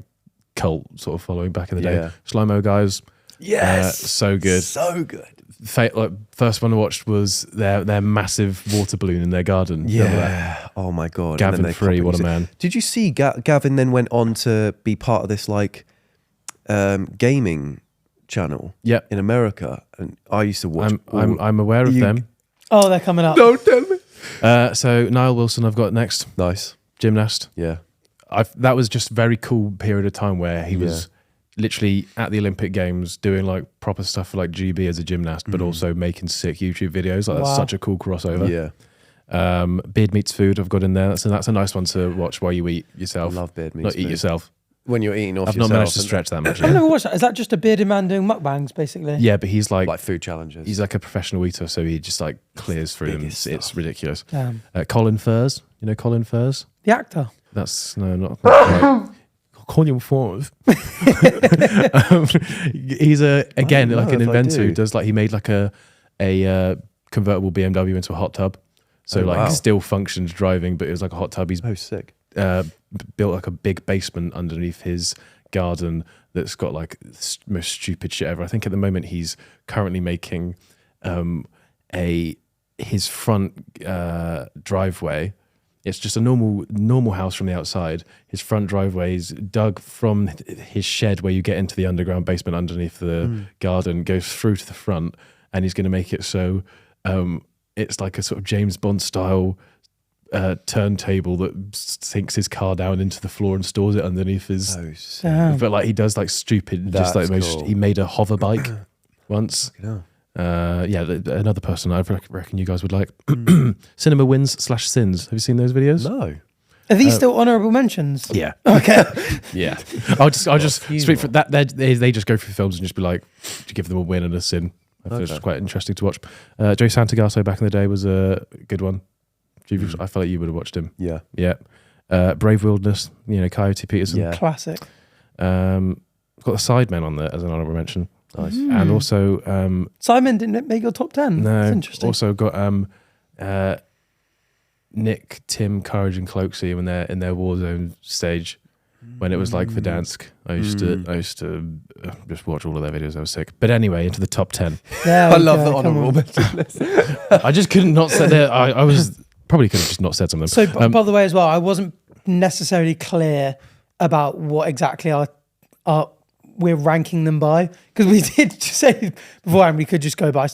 cult sort of following back in the day. Yeah. Slimo guys. Yes. So good. So good. First one I watched was their massive water balloon in their garden. Yeah. Oh my God. Gavin Free, what a man. Did you see Gavin then went on to be part of this like gaming channel in America? And I used to watch. I'm aware of them. Oh, they're coming up. Don't tell me. So Niall Wilson I've got next. Nice. Gymnast. Yeah. That was just a very cool period of time where he was literally at the Olympic Games doing like proper stuff for like GB as a gymnast, but also making sick YouTube videos. Like that's such a cool crossover. Yeah. Beard Meets Food I've got in there. That's a nice one to watch while you eat yourself. I love Beard Meets Not Food. eat yourself. When you're eating off I've yourself. not managed to stretch that much I've yet. never watched that. Is that just a bearded man doing mukbangs, basically? Yeah, but he's like food challenges. He's like a professional eater, so he just like clears through them. It's ridiculous. Damn. Colin Furze, you know Colin Furze? The actor. That's not right. Colin Furze. He's again like an inventor who does like he made like a convertible BMW into a hot tub, so still functions driving, but it was like a hot tub. He's sick. Built like a big basement underneath his garden that's got like the most stupid shit ever. I think at the moment he's currently making his front driveway. It's just a normal house from the outside. His front driveway is dug from his shed where you get into the underground basement underneath the garden, goes through to the front, and he's going to make it so it's like a sort of James Bond style turntable that sinks his car down into the floor and stores it underneath his. But like he does like stupid, just like most. He made a hover bike once. Another person I reckon you guys would like. Cinema Wins / Sins. Have you seen those videos? No. Are these still honourable mentions? Yeah. Okay. Yeah. I'll just speak for that. They just go through films and just be like, to give them a win and a sin. I think it's quite interesting to watch. Joe Santagasso back in the day was a good one. I felt like you would have watched him. Yeah. Yeah. Brave Wilderness, Coyote Peterson. Yeah. Classic. Got the Sidemen on there as an honourable mention. Nice. And also Simon didn't make your top 10. no, That's interesting. also got Nick, Tim, Courage, and Cloaksy when they're in their Warzone stage. When it was like Verdansk, I used to just watch all of their videos. I was sick. But anyway, into the top 10. There I we love go, the come honourable on. mention list. I just couldn't not say that. I was probably could have just not said some of them. So, by the way, as well, I wasn't necessarily clear about what exactly we're ranking them by, because we did say beforehand we could just go by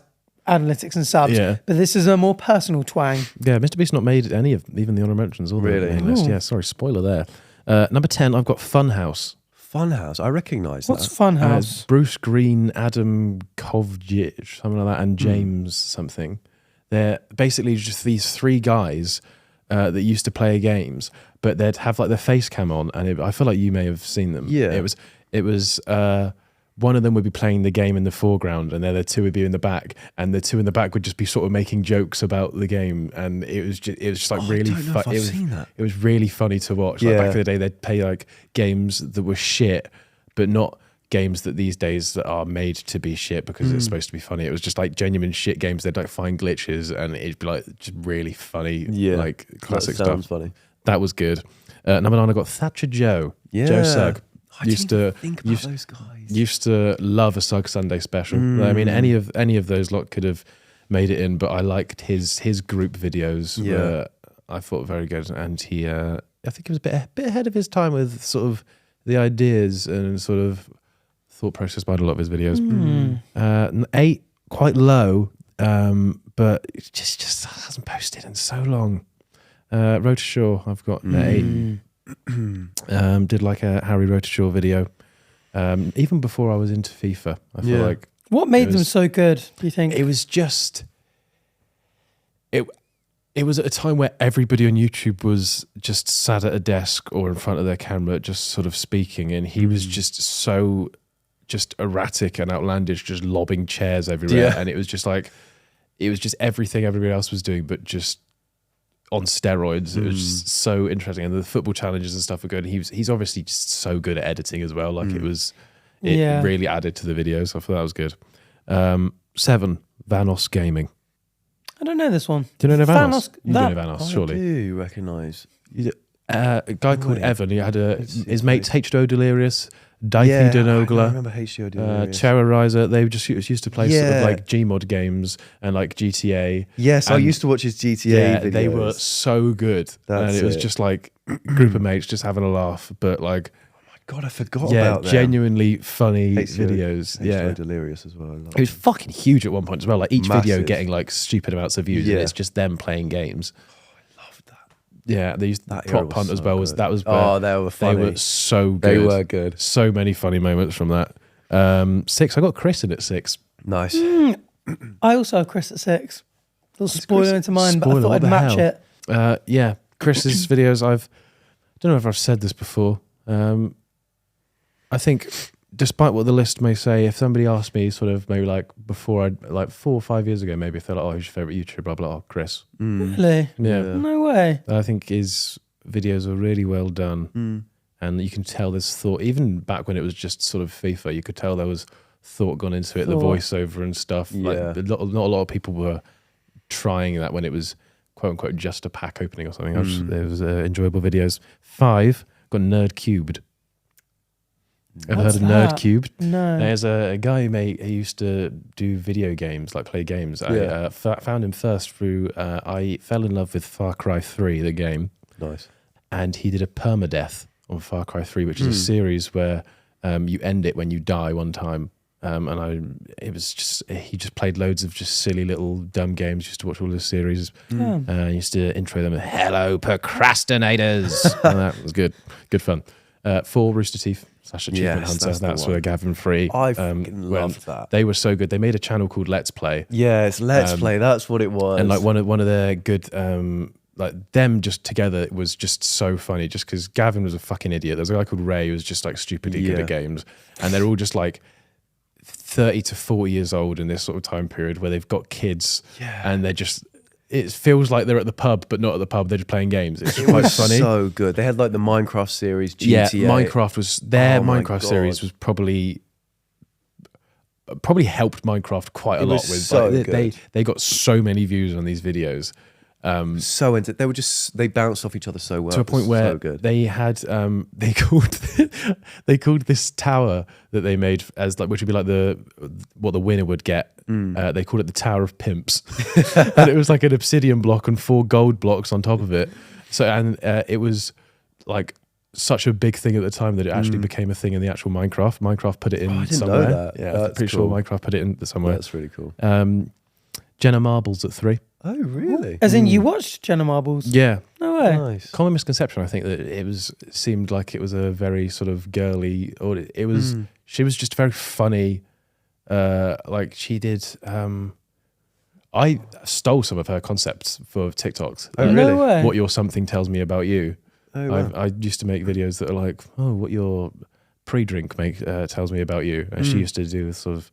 analytics and subs. Yeah. But this is a more personal twang. Yeah, Mr. Beast not made any of even the honour mentions or the Really? main list. Ooh. Yeah, sorry, spoiler there. Number 10, I've got Funhouse. Funhouse. I recognise What's that. Funhouse? It's Bruce Green, Adam Kovjic, something like that, and James something. They're basically just these three guys that used to play games, but they'd have like their face cam on, and I feel like you may have seen them. Yeah. It was one of them would be playing the game in the foreground, and then the two would be in the back, and the two in the back would just be sort of making jokes about the game, and it was just like really I don't know if I've seen that. It was really funny to watch. Like Yeah. back in the day, they'd play like games that were shit, but not games that these days that are made to be shit because it's supposed to be funny. It was just like genuine shit games. They'd like find glitches, and it'd be like just really funny, Yeah. like classic That sounds stuff. funny. That was good. Number 9, I got Thatcher Joe. Yeah. Joe Sugg. I didn't even think about those guys. Used to love a Sugg Sunday special. I mean, any of those lot could have made it in, but I liked his group videos. Yeah. Were, I thought very good, and he, I think he was a bit ahead of his time with sort of the ideas and sort of thought process behind a lot of his videos. 8, quite low, but it just hasn't posted in so long. Road to Shore, I've got 8. Did like a Harry Road to Shore video. Even before I was into FIFA, I feel Yeah. like What made It them was- so good, do you think? it was just it was at a time where everybody on YouTube was just sat at a desk or in front of their camera just sort of speaking, and he was just so just erratic and outlandish, just lobbing chairs everywhere. Yeah. And it was just everything everybody else was doing, but just on steroids. It was just so interesting, and the football challenges and stuff were good. And he's obviously just so good at editing as well. Like it Yeah. really added to the videos. I thought that was good. 7, Vanos Gaming. I don't know this one. Do you know Vanos? Vanos- You that- do know Vanos, I surely. do recognise. A guy called Wait. Evan. He had It's his mates H2O Delirious, Yeah, Dikey I Denogla, remember HCO doing Terrorizer. They just used to play sort of Yeah. like Gmod games and like GTA. Yes, I and- used to watch his GTA videos. they were so good. That's and it was it. just like a group of mates just having a laugh, but like God, I forgot yeah, about them. genuinely funny HCO videos. HCO Yeah. Delirious as well. I love It was fucking huge at one point as well. Like each video Massive. getting like stupid amounts of views, Yeah. and it's just them playing games. loved that. Yeah, they used That era Prop was Hunt as so well. good. That was where Oh, they were funny. They were so good. They were good. So many funny moments from that. 6, I got Chris in at 6. Nice. I also have Chris at 6. Little spoiler Chris. into mine, but I Spoiler, thought what I'd the match hell? it. Yeah, Chris's videos. I don't know if I've said this before. I think, despite what the list may say, if somebody asked me, sort of maybe like before, like 4 or 5 years ago, maybe if they're like, "Oh, who's your favorite YouTuber?" Blah blah. Oh, Chris. Really? Yeah. No way. I think his videos are really well done, and you can tell there's thought. Even back when it was just sort of FIFA, you could tell there was thought gone into it, the Thought. voiceover and stuff. Yeah. Like, not a lot of people were trying that when it was quote unquote just a pack opening or something. It was enjoyable videos. 5, got Nerd Cubed. Ever What's heard of that? Nerd Cubed? No. There's a guy who used to do video games, like play games. Yeah. I found him first through, I fell in love with Far Cry 3, the game, Nice. and he did a permadeath on Far Cry 3, which is a series where you end it when you die one time. He just played loads of just silly little dumb games. Used to watch all this series. Yeah. Used to intro them, "Hello, procrastinators." And that was good fun. 4, Rooster Teeth / Achievement Yes, Hunter. that's That's the where one. Gavin Free. I fucking went. loved that. They were so good. They made a channel called Let's Play, Yes, Let's Play. That's what it was. and like one of their good. Like them just together was just so funny. Just because Gavin was a fucking idiot. There's a guy called Ray who was just like stupidly good Yeah. at games, and they're all just like 30 to 40 years old in this sort of time period where they've got kids, and they're just. It feels like they're at the pub, but not at the pub. They're just playing games. It's it quite was funny. so good. They had like the Minecraft series, GTA. Yeah, Minecraft was their Oh my Minecraft series God. was probably probably helped Minecraft quite a lot was with. so like, good. they got so many views on these videos. They were just they bounced off each other so well To a point where so good. they had they called this tower that they made as like, which would be like what the winner would get. They called it the Tower of Pimps, and it was like an obsidian block and 4 gold blocks on top of it. So it was like such a big thing at the time that it actually became a thing in the actual Minecraft. Minecraft put it in I didn't somewhere. know that. Yeah, That's I'm pretty cool. sure Minecraft put it in somewhere. That's really cool. Jenna Marbles at 3. Oh, really? As in, you watched Jenna Marbles? Yeah. No way. Nice. Common misconception, I think, that it seemed like it was a very sort of girly, or it was. She was just very funny. Like she did. I stole some of her concepts for TikToks. Oh, really? No way. What your something tells me about you. Oh, wow. I used to make videos that are like, oh, what your pre-drink tells me about you, and she used to do this sort of.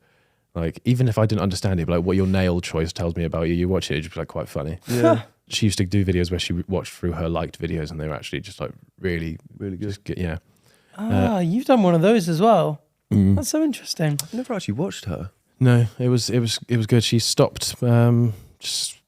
Like, even if I didn't understand it, but like what your nail choice tells me about you, you watch it, it's just like quite funny. Yeah. She used to do videos where she watched through her liked videos, and they were actually just like really, Really good. just good. Yeah. You've done one of those as well. That's so interesting. I've never actually watched her. No, it was good. She stopped just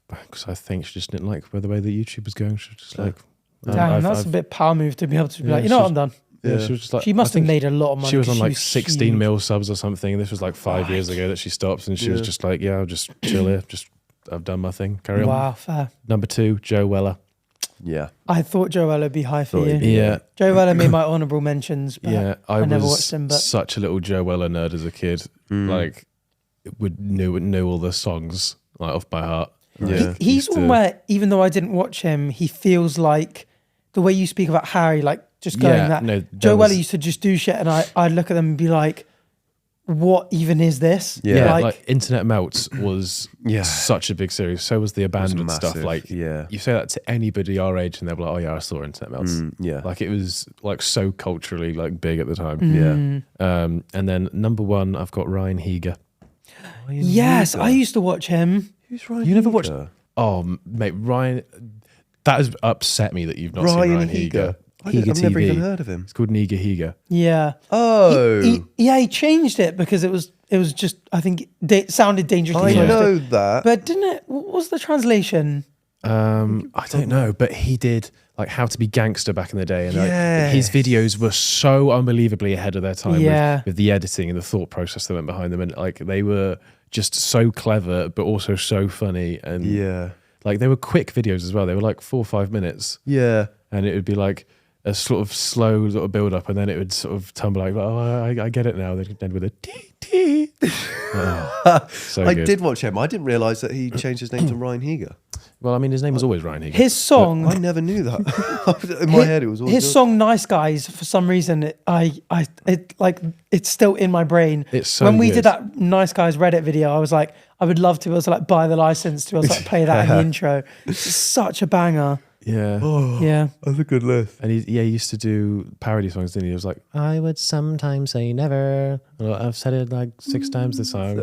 because I think she just didn't like the way the YouTube was going. She was just like, Damn, that's a bit power move to be able to be Yeah, like, you know what, she's- I'm done. yeah, Yeah. she was just like, She must I have think made a lot of money. She was 'cause on like was 16 huge. mil subs or something. This was like 5 years ago that she stopped, and she was just like, yeah, I'll just chill here. I've done my thing. Carry on. Wow, fair. Number 2, Joe Weller. Yeah. I thought Joella would be high for Thought you. he'd be- Yeah. Joe Weller made my honourable mentions, but Yeah, I never was watched him, but- such a little Joe Weller nerd as a kid. Like, knew all the songs like off by heart. Yeah. he's Used one to- where, even though I didn't watch him, he feels like the way you speak about Harry, like just going Yeah, that. no, Joe there Weller was- used to just do shit, and I'd look at them and be like, what even is this? Yeah. like Internet Melts was Yeah. such a big series. So was the abandoned stuff. massive, Like, yeah. you say that to anybody our age, and they're like, "Oh yeah, I saw Internet Melts." Yeah. Like it was like so culturally like big at the time. Yeah. And then number 1, I've got Ryan Heger. Yes, I used to watch him. Who's Ryan? You never watched? Heger? Oh mate, Ryan. That has upset me that you've not seen Ryan Ryan Heger. Heger. I've Heger never TV. even heard of him. It's called Niga Heger. Yeah. Oh. He changed it because it was just, I think, it sounded dangerously I close to- know that. But didn't it, what was the translation? I don't know, but he did like How to Be Gangster back in the day, and like, Yes. his videos were so unbelievably ahead of their time Yeah. with the editing and the thought process that went behind them, and like they were just so clever, but also so funny, and Yeah. like they were quick videos as well. They were like 4 or 5 minutes, Yeah. and it would be like a sort of slow little build up, and then it would sort of tumble like, oh, I get it now. Then end with a tee tee. Oh, so I good. did watch him. I didn't realise that he changed his name to Ryan Heger. Well, I mean, his name was always Ryan Heger. His song, I never knew that. In my head, it was always his song "Nice Guys." For some reason, it's still in my brain. It's so when we good. did that "Nice Guys" Reddit video, I was like, I would love to be able to like buy the license to be able to like, play that in the intro. It's such a banger. Yeah. Yeah, That's a good list. And he used to do parody songs, didn't he? He was like, I would sometimes say never. Well, I've said it like 6 times this song.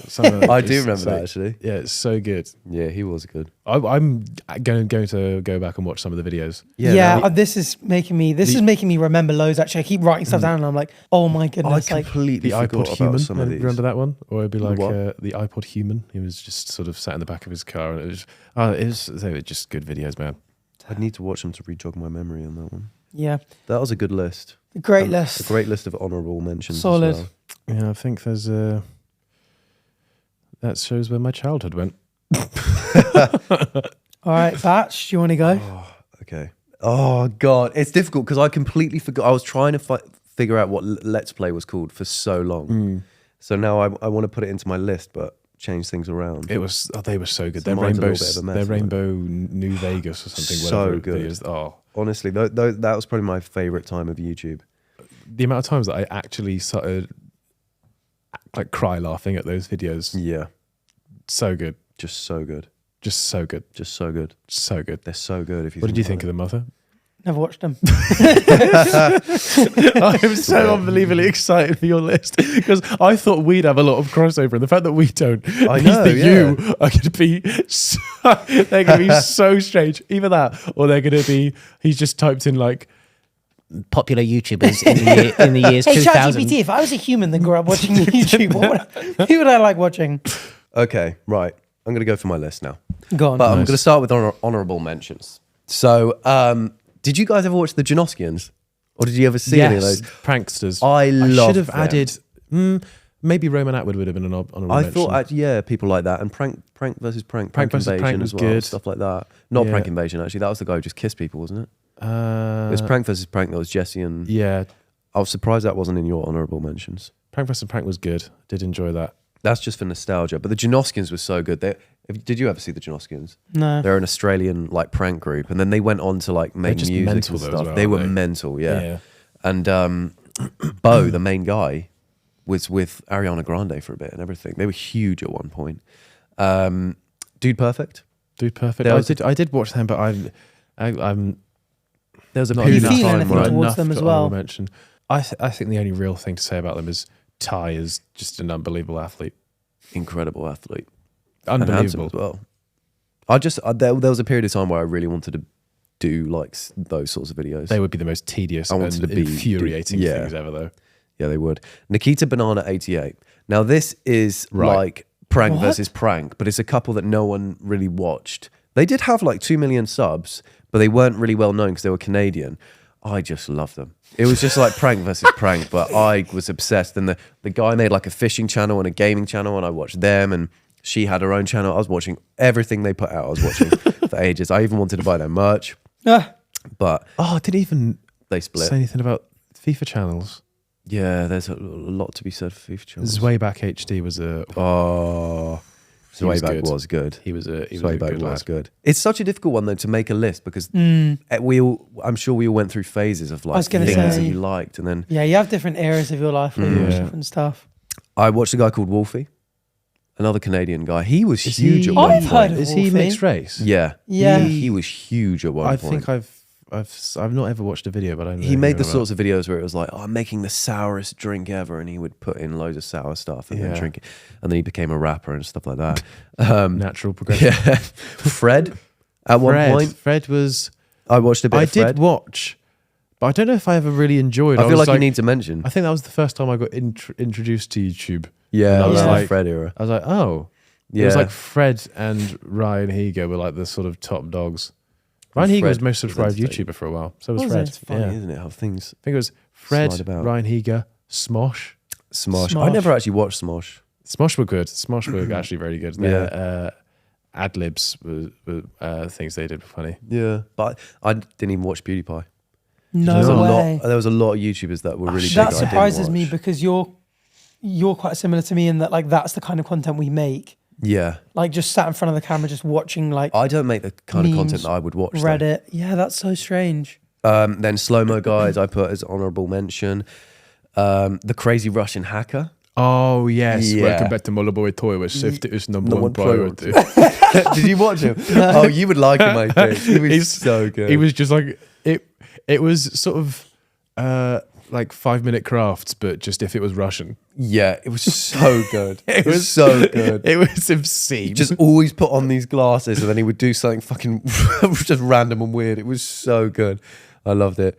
Something like I that. do It's remember so- that, actually. Yeah, it's so good. Yeah, he was good. I'm going to go back and watch some of the videos. yeah. This is making me remember loads. Actually, I keep writing stuff down, and I'm like, oh my I goodness, like completely The forgot iPod about Human. some of these. Remember that one? Or it'd be like what? the iPod Human. He was just sort of sat in the back of his car, and they were just good videos, man. I'd need to watch them to re-jog my memory on that one. yeah, That was a good list. great A list. great list of honourable mentions. as Solid. well. Yeah, I think there's that shows where my childhood went. All right, Batch, do you want to go? Okay. Oh God, it's difficult because I completely forgot. I was trying to figure out what Let's Play was called for so long. So now I want to put it into my list, but change things around. It was they were so good. So Their mine's a rainbow, little bit of a mess, their isn't it? rainbow New Vegas or something. So whatever good. it is. Oh, Honestly, that was probably my favourite time of YouTube. the amount of times that I actually started like cry laughing at those videos. Yeah, So good, just so good. just so good, Just so good. so good. They're so good. If you What did you think of them, Arthur? Never watched them. I'm so unbelievably excited for your list because I thought we'd have a lot of crossover, and the fact that we don't I means know, that yeah. you are going to be so, they're going to be so strange. Either that, or they're going to be he's just typed in like popular YouTubers in the years Hey, 2000. ChatGPT, if I was a human that grew up watching YouTube, who would I like watching? Okay, right. I'm going to go for my list now. Go on. But I'm going to start with honourable mentions. So, did you guys ever watch the Janoskians? Or did you ever see any of those? Pranksters. I should have them. added. Maybe Roman Atwood would have been an honourable I mention. thought, people like that. And Prank versus Prank. Prank versus Invasion Prank was as well. good. Stuff like that. Not Yeah. Prank Invasion, actually. That was the guy who just kissed people, wasn't it? It was Prank versus Prank. That was Jesse and... Yeah, I was surprised that wasn't in your honourable mentions. Prank versus Prank was good. Did enjoy that. That's just for nostalgia. But the Janoskians was so good. Did you ever see the Janoskians? No. They're an Australian like prank group, and then they went on to like make just music mental and though stuff. as well, they were aren't they? mental, yeah. Yeah. And Bo, the main guy, was with Ariana Grande for a bit and everything. They were huge at one point. Dude Perfect. Dude Perfect. There was I did watch them, but I'm There was a not period You of feel time anything where towards them as well? Mention. I think the only real thing to say about them is Ty is just an unbelievable athlete. incredible athlete. And handsome Unbelievable. as well. I just there was a period of time where I really wanted to do like those sorts of videos. They would be the most tedious I and wanted to be- infuriating yeah. things ever, though. Yeah, they would. Nikita Banana 88. Now this is Right. like prank What? versus prank, but it's a couple that no one really watched. They did have like 2 million subs, but they weren't really well known because they were Canadian. I just loved them. It was just like prank versus prank, but I was obsessed. And the guy made like a fishing channel and a gaming channel, and I watched them, and she had her own channel. I was watching everything they put out. I was watching for ages. I even wanted to buy their merch, Ah, but Oh, I didn't even they split. say anything about FIFA channels. Yeah, there's a lot to be said for FIFA channels. Zwayback HD was a. Oh, He was Zwayback good. was good. He was a Swayback good was lad. good. It's such a difficult one though to make a list because I'm sure we all went through phases of like was gonna things say- that you liked, and then yeah, you have different eras of your life where you watch Yeah. different stuff. I watched a guy called Wolfie, another Canadian guy. He was Is huge he- at one I've point. heard of Is he Wolfie. mixed race? Yeah, Yeah. He was huge at one I point. think I've not ever watched a video, but I know He made the about. sorts of videos where it was like, "Oh, I'm making the sourest drink ever," and he would put in loads of sour stuff and then Yeah. drink it, and then he became a rapper and stuff like that. natural progression. Yeah, Fred. At one point, Fred was. I watched a bit. I of Fred. did watch, but I don't know if I ever really enjoyed. I feel was like you need to mention. I think that was the first time I got introduced to YouTube. Yeah, And I I was was like- Fred era. I was like, oh, Yeah, it was like Fred and Ryan Higa were like the sort of top dogs. Ryan Higa was Fred most was subscribed entertaining. YouTuber for a while. So was Was Fred. it? It's funny, Yeah. isn't it? How things I think it was Fred, Slide about. Ryan Higa, Smosh. Smosh. I Smosh. never actually watched Smosh. Smosh were good. Smosh were actually very good. Their ad libs were things they did were funny. Yeah, but I didn't even watch PewDiePie. No There was a way. lot. There was a lot of YouTubers that were really big. That I didn't surprises me watch. because you're quite similar to me in that like that's the kind of content we make. Yeah, Like just sat in front of the camera, just watching like I don't make the kind of Memes, content that I would watch. though. Reddit. Yeah, that's so strange. Then slow mo guys, I put as honorable mention. The crazy Russian hacker. Oh yes, Yeah. welcome back to Moloboy Toy, where safety is number No one one priority. Did you watch him? Oh, you would like him, I think. He was He's- so good. He was just like it. It was sort of like 5-minute crafts, but just if it was Russian. Yeah, it was so good. It It was was- so good. It was obscene. Just always put on these glasses, and then he would do something fucking just random and weird. It was so good. I loved it.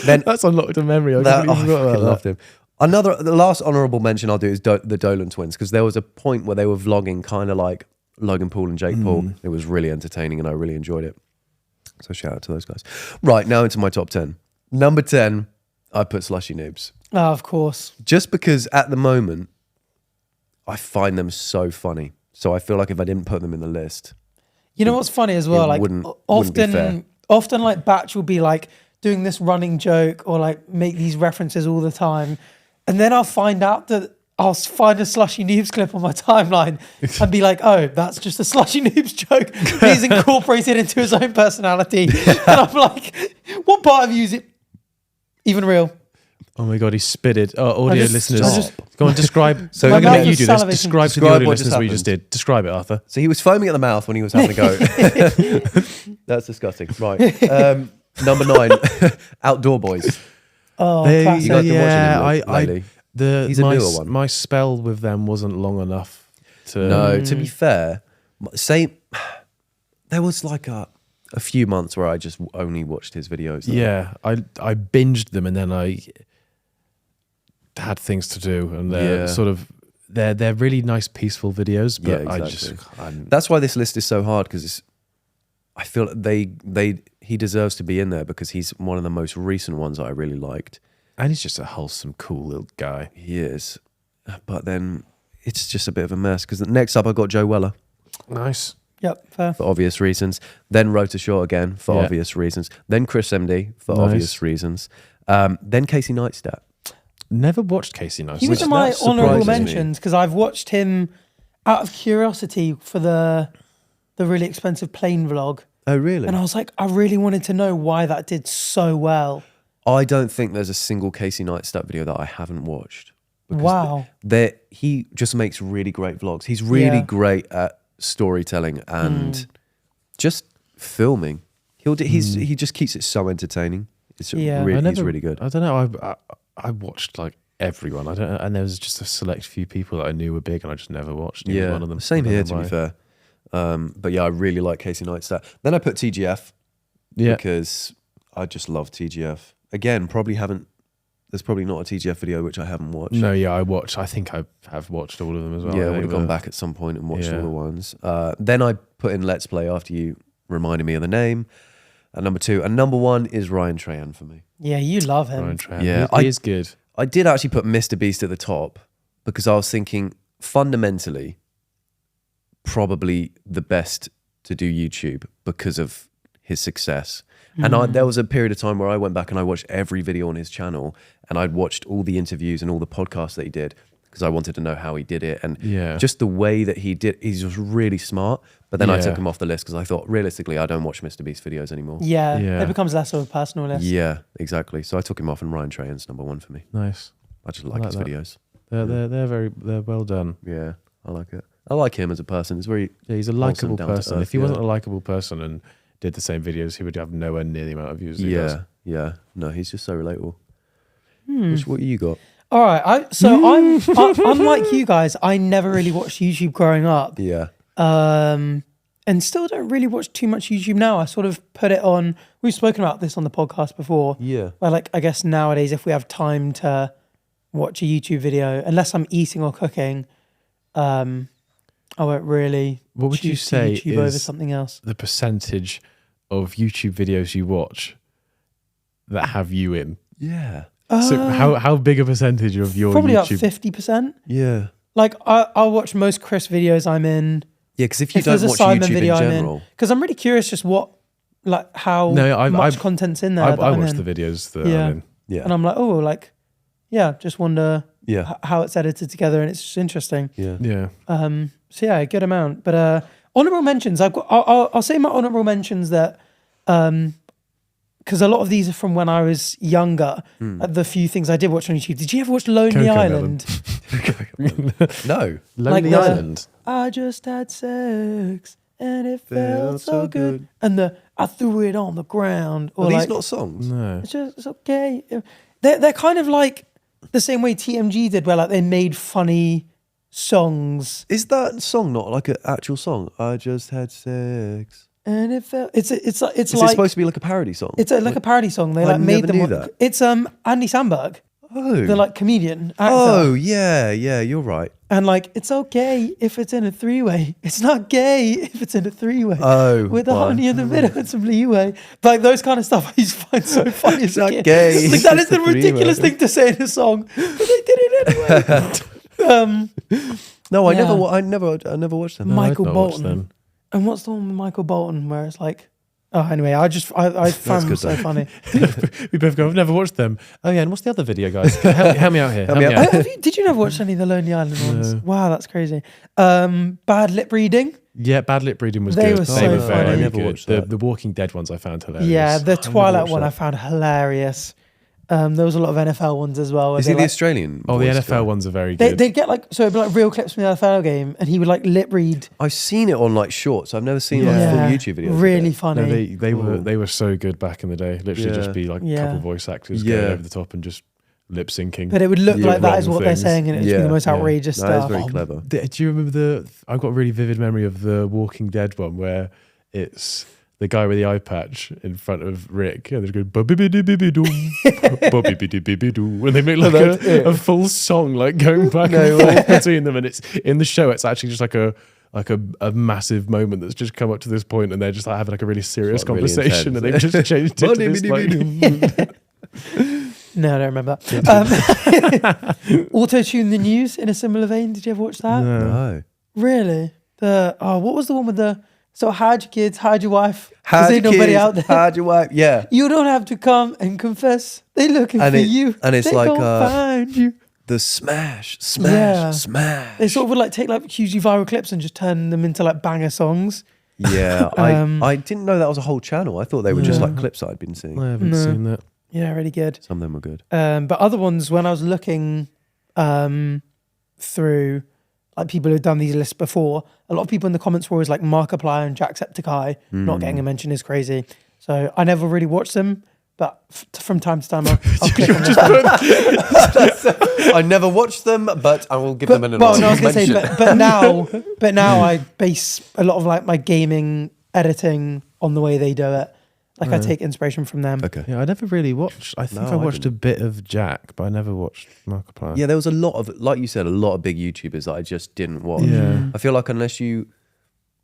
Then That's unlocked a memory. I that, completely I forgot fucking about loved him. The last honourable mention I'll do is the Dolan twins, because there was a point where they were vlogging kind of like Logan Paul and Jake Paul. It was really entertaining, and I really enjoyed it. So shout out to those guys. Right, now into my top 10. Number 10, I put Slushy Noobs. Oh, of course. Just because at the moment, I find them so funny. So I feel like if I didn't put them in the list, You know what's funny as well? it Like wouldn't be fair. often like Batch will be like doing this running joke or like make these references all the time. And then I'll find out that I'll find a Slushy Noobs clip on my timeline and be like, oh, that's just a Slushy Noobs joke. He's incorporated into his own personality. And I'm like, what part of you is it even real? Oh my god, he spitted. Oh, audio listeners, I just- go on, describe. So I'm my going to mouth make you is do this. salivating. Describe to the Describe audio what just listeners what you just happened. did. Describe it, Arthur. So he was foaming at the mouth when he was having a go. That's disgusting. Right. Number 9, Outdoor Boys. Oh, They- classic. You guys been yeah, watching him lately? He's a my, newer one. My spell with them wasn't long enough to. No, to be fair, there was like a a few months where I just only watched his videos. Though. Yeah, I binged them and then I had things to do, and they're sort of they're really nice, peaceful videos. But that's why this list is so hard, because I feel he deserves to be in there because he's one of the most recent ones that I really liked. And he's just a wholesome, cool little guy. He is. But then it's just a bit of a mess, because next up I got Joe Weller. Nice. Yep, fair. For obvious reasons. Then Rota Short again for obvious reasons. Then Chris MD for obvious reasons. Then Casey Neistat. Never watched Casey Neistat. He was in my honourable mentions because I've watched him out of curiosity for the really expensive plane vlog. Oh, really? And I was like, I really wanted to know why that did so well. I don't think there's a single Casey Neistat video that I haven't watched. Wow. He just makes really great vlogs. He's really great at storytelling and just filming. He just keeps it so entertaining. It's he's really good. I don't know. I watched like everyone. And there was just a select few people that I knew were big, and I just never watched. Yeah, one of them. Same here, to be fair. But yeah, I really like Casey Neistat. Then I put TGF because I just love TGF. Again, there's probably not a TGF video which I haven't watched. No, yeah, I think I have watched all of them as well. Yeah, I would have gone back at some point and watched all the ones. Then I put in Let's Play after you reminded me of the name. And number 2. And number 1 is Ryan Trahan for me. Yeah, you love him. Ryan Trahan. Yeah, he is good. I did actually put Mr. Beast at the top because I was thinking fundamentally probably the best to do YouTube because of his success. And there was a period of time where I went back and I watched every video on his channel, and I'd watched all the interviews and all the podcasts that he did because I wanted to know how he did it. And just the way that he did, he's just really smart. But then I took him off the list because I thought, realistically, I don't watch Mr. Beast videos anymore. Yeah, it becomes less of a personal list. Yeah, exactly. So I took him off, and Ryan Trahan's number 1 for me. Nice. I just like his videos. They're well done. Yeah, I like it. I like him as a person. He's a likable person. If he wasn't a likable person and did the same videos, he would have nowhere near the amount of views he does. Yeah. No, he's just so relatable. What you got? All right. I'm unlike you guys. I never really watched YouTube growing up. Yeah. And still don't really watch too much YouTube now. I sort of put it on. We've spoken about this on the podcast before. Yeah. Where I guess nowadays, if we have time to watch a YouTube video, unless I'm eating or cooking, I won't really. What would you say YouTube over something else? The percentage of YouTube videos you watch that have you in? Yeah. So how big a percentage of your probably YouTube? Probably about 50%. Yeah. I'll watch most Chris videos I'm in. Yeah, because if you don't watch YouTube in general, because I'm really curious just how much content's in there. I watch the videos that I'm in. Yeah. And I'm like, just wonder how it's edited together, and it's just interesting. Yeah. So yeah, a good amount. But honorable mentions. I'll say my honorable mentions that because a lot of these are from when I was younger. The few things I did watch on YouTube. Did you ever watch Lonely Island? No. Lonely Island. I just had sex and it felt so good. And I threw it on the ground. Are these not songs? No. It's okay. They're kind of like the same way TMG did, where they made funny songs. Is that song not like an actual song? I just had sex. And it felt it's Is like it supposed to be like a parody song? It's like a parody song. They made them. That. It's Andy Samberg. Oh. The comedian actor. Oh yeah, you're right. And it's okay if it's in a 3-way. It's not gay if it's in a 3-way. Oh, with a honey in the middle and some leeway. Those kind of stuff I used to find so funny. It's not gay. That is the ridiculous thing to say in a song, but they did it anyway. No, I never watched them. Michael Bolton. And what's the one with Michael Bolton where it's anyway, I found them so funny. We both go, I've never watched them. Oh yeah, and what's the other video, guys? Help me out here. Did you never watch any of the Lonely Island ones? Wow, that's crazy. Bad lip reading. Yeah, Bad Lip Reading was they good. Were they so were very funny. good. The Walking Dead ones I found hilarious. Yeah, the Twilight one I found hilarious. There was a lot of NFL ones as well. Is he the Australian? Oh, the NFL ones are very good. They'd get it'd be real clips from the NFL game, and he would lip read. I've seen it on shorts. I've never seen full YouTube videos. Really funny. No, they were so good back in the day. Literally just be a couple voice actors going over the top and just lip syncing. But it would look like that is what they're saying, and it's the most outrageous stuff. That's very clever. Do you remember I've got a really vivid memory of the Walking Dead one where it's the guy with the eye patch in front of Rick, and they're going "Bobby-biddy-biddy-doo, Bobby-biddy-biddy-doo," and they make like a full song like going back and forth between them. And it's in the show. It's actually just like a massive moment that's just come up to this point, and they're just like having like a really serious conversation, and they've just changed it to this like. No, I don't remember that. Auto-Tune the News in a similar vein. Did you ever watch that? No. Really? What was the one with the hide your kids, hide your wife? Hide your nobody kids, out there. hide your wife. Yeah. You don't have to come and confess. They're looking for you. And it's they like don't find you. the smash. Yeah. Smash. They sort of would like take like hugely viral clips and just turn them into like banger songs. Yeah, I didn't know that was a whole channel. I thought they were just like clips I'd been seeing. I haven't seen that. Yeah, really good. Some of them were good. But other ones, when I was looking through like people who've done these lists before, a lot of people in the comments were always like Markiplier and Jacksepticeye. Not getting a mention is crazy. So I never really watched them, but from time to time I'll click on them. I never watched them, but I will give them an Well, no, I was going to say, mention. but now I base a lot of like my gaming editing on the way they do it. Like I take inspiration from them. Okay. Yeah, I never really watched. I think I watched a bit of Jack, but I never watched Markiplier. Yeah, there was a lot of, like you said, a lot of big YouTubers that I just didn't watch. Yeah. I feel like unless you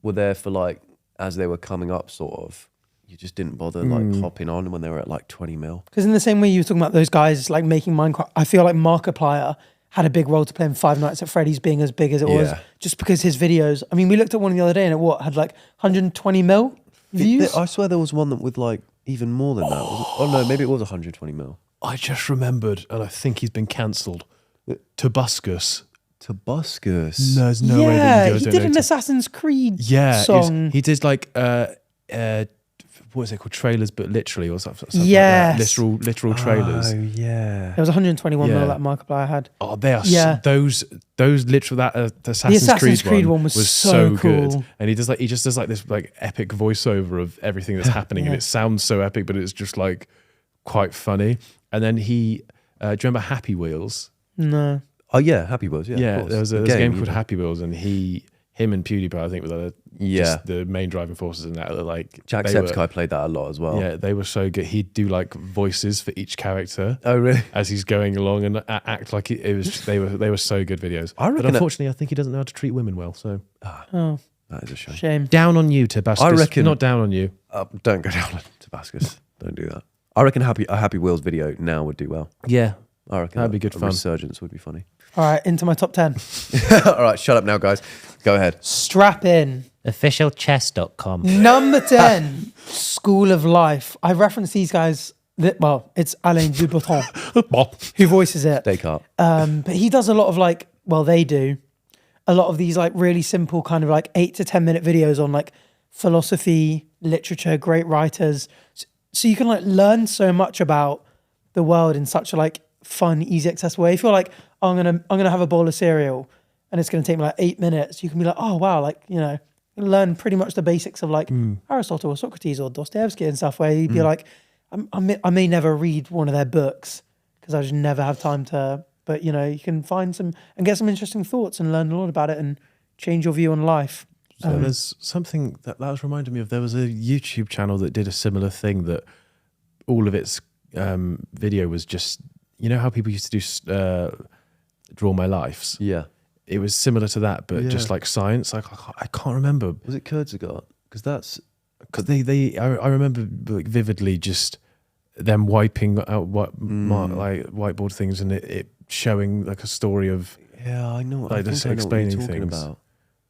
were there for like, as they were coming up sort of, you just didn't bother like hopping on when they were at like 20 mil. Because in the same way you were talking about those guys like making Minecraft, I feel like Markiplier had a big role to play in Five Nights at Freddy's being as big as it was, just because his videos, I mean, we looked at one the other day and it had like 120 mil views. I swear there was one that with like even more than that. Oh no, maybe it was 120 mil. I just remembered, and I think he's been cancelled. Tobuscus. Tobuscus. There's no way that he did an Assassin's Creed song. He did like what is it called? Trailers, but literally, or something Yes. like that. Literal trailers. Oh yeah. There was 121 mil that Markiplier had. Oh, they are those literal the Assassin's Creed one was so cool. good. And he just does like this like epic voiceover of everything that's happening, and it sounds so epic, but it's just like quite funny. And then he, do you remember Happy Wheels? No. Oh yeah, Happy Wheels. Yeah, Yeah, there was a game called Happy Wheels, and him and PewDiePie, I think, were just the main driving forces in that. Like Jacksepticeye played that a lot as well. Yeah, they were so good. He'd do like voices for each character. Oh really? As he's going along and act like it was. They were so good videos. I reckon but unfortunately, I think he doesn't know how to treat women well. So Oh, that is a shame. shame. down on you, Tabascus. I reckon- not down on you. Don't go down on Tabascus. Don't do that. I reckon a Happy Wheels video now would do well. Yeah, I reckon that'd be good a fun. Resurgence would be funny. All right, into my top 10. All right, shut up now, guys. Go ahead. Strap in. Officialchess.com. Number 10, School of Life. I referenced these guys. It's Alain Duboton who voices it. Descartes. But he does a lot of like, they do a lot of these like really simple kind of like 8 to 10 minute videos on like philosophy, literature, great writers. So you can like learn so much about the world in such a like fun, easy, accessible way. If you're like, I'm gonna have a bowl of cereal and it's gonna take me like 8 minutes, you can be like, oh wow, like, learn pretty much the basics of like Aristotle or Socrates or Dostoevsky and stuff, where you'd be like, I may never read one of their books because I just never have time to, but you can find some and get some interesting thoughts and learn a lot about it and change your view on life. So there's something that was reminding me of. There was a YouTube channel that did a similar thing, that all of its video was just, how people used to do Draw My Lives. Yeah. It was similar to that, but just like science. I can't remember. Was it Kurzgesagt? Because that's... Because I remember like vividly just them wiping out whiteboard things and it showing like a story of... Yeah, I know. Like just explaining things. About.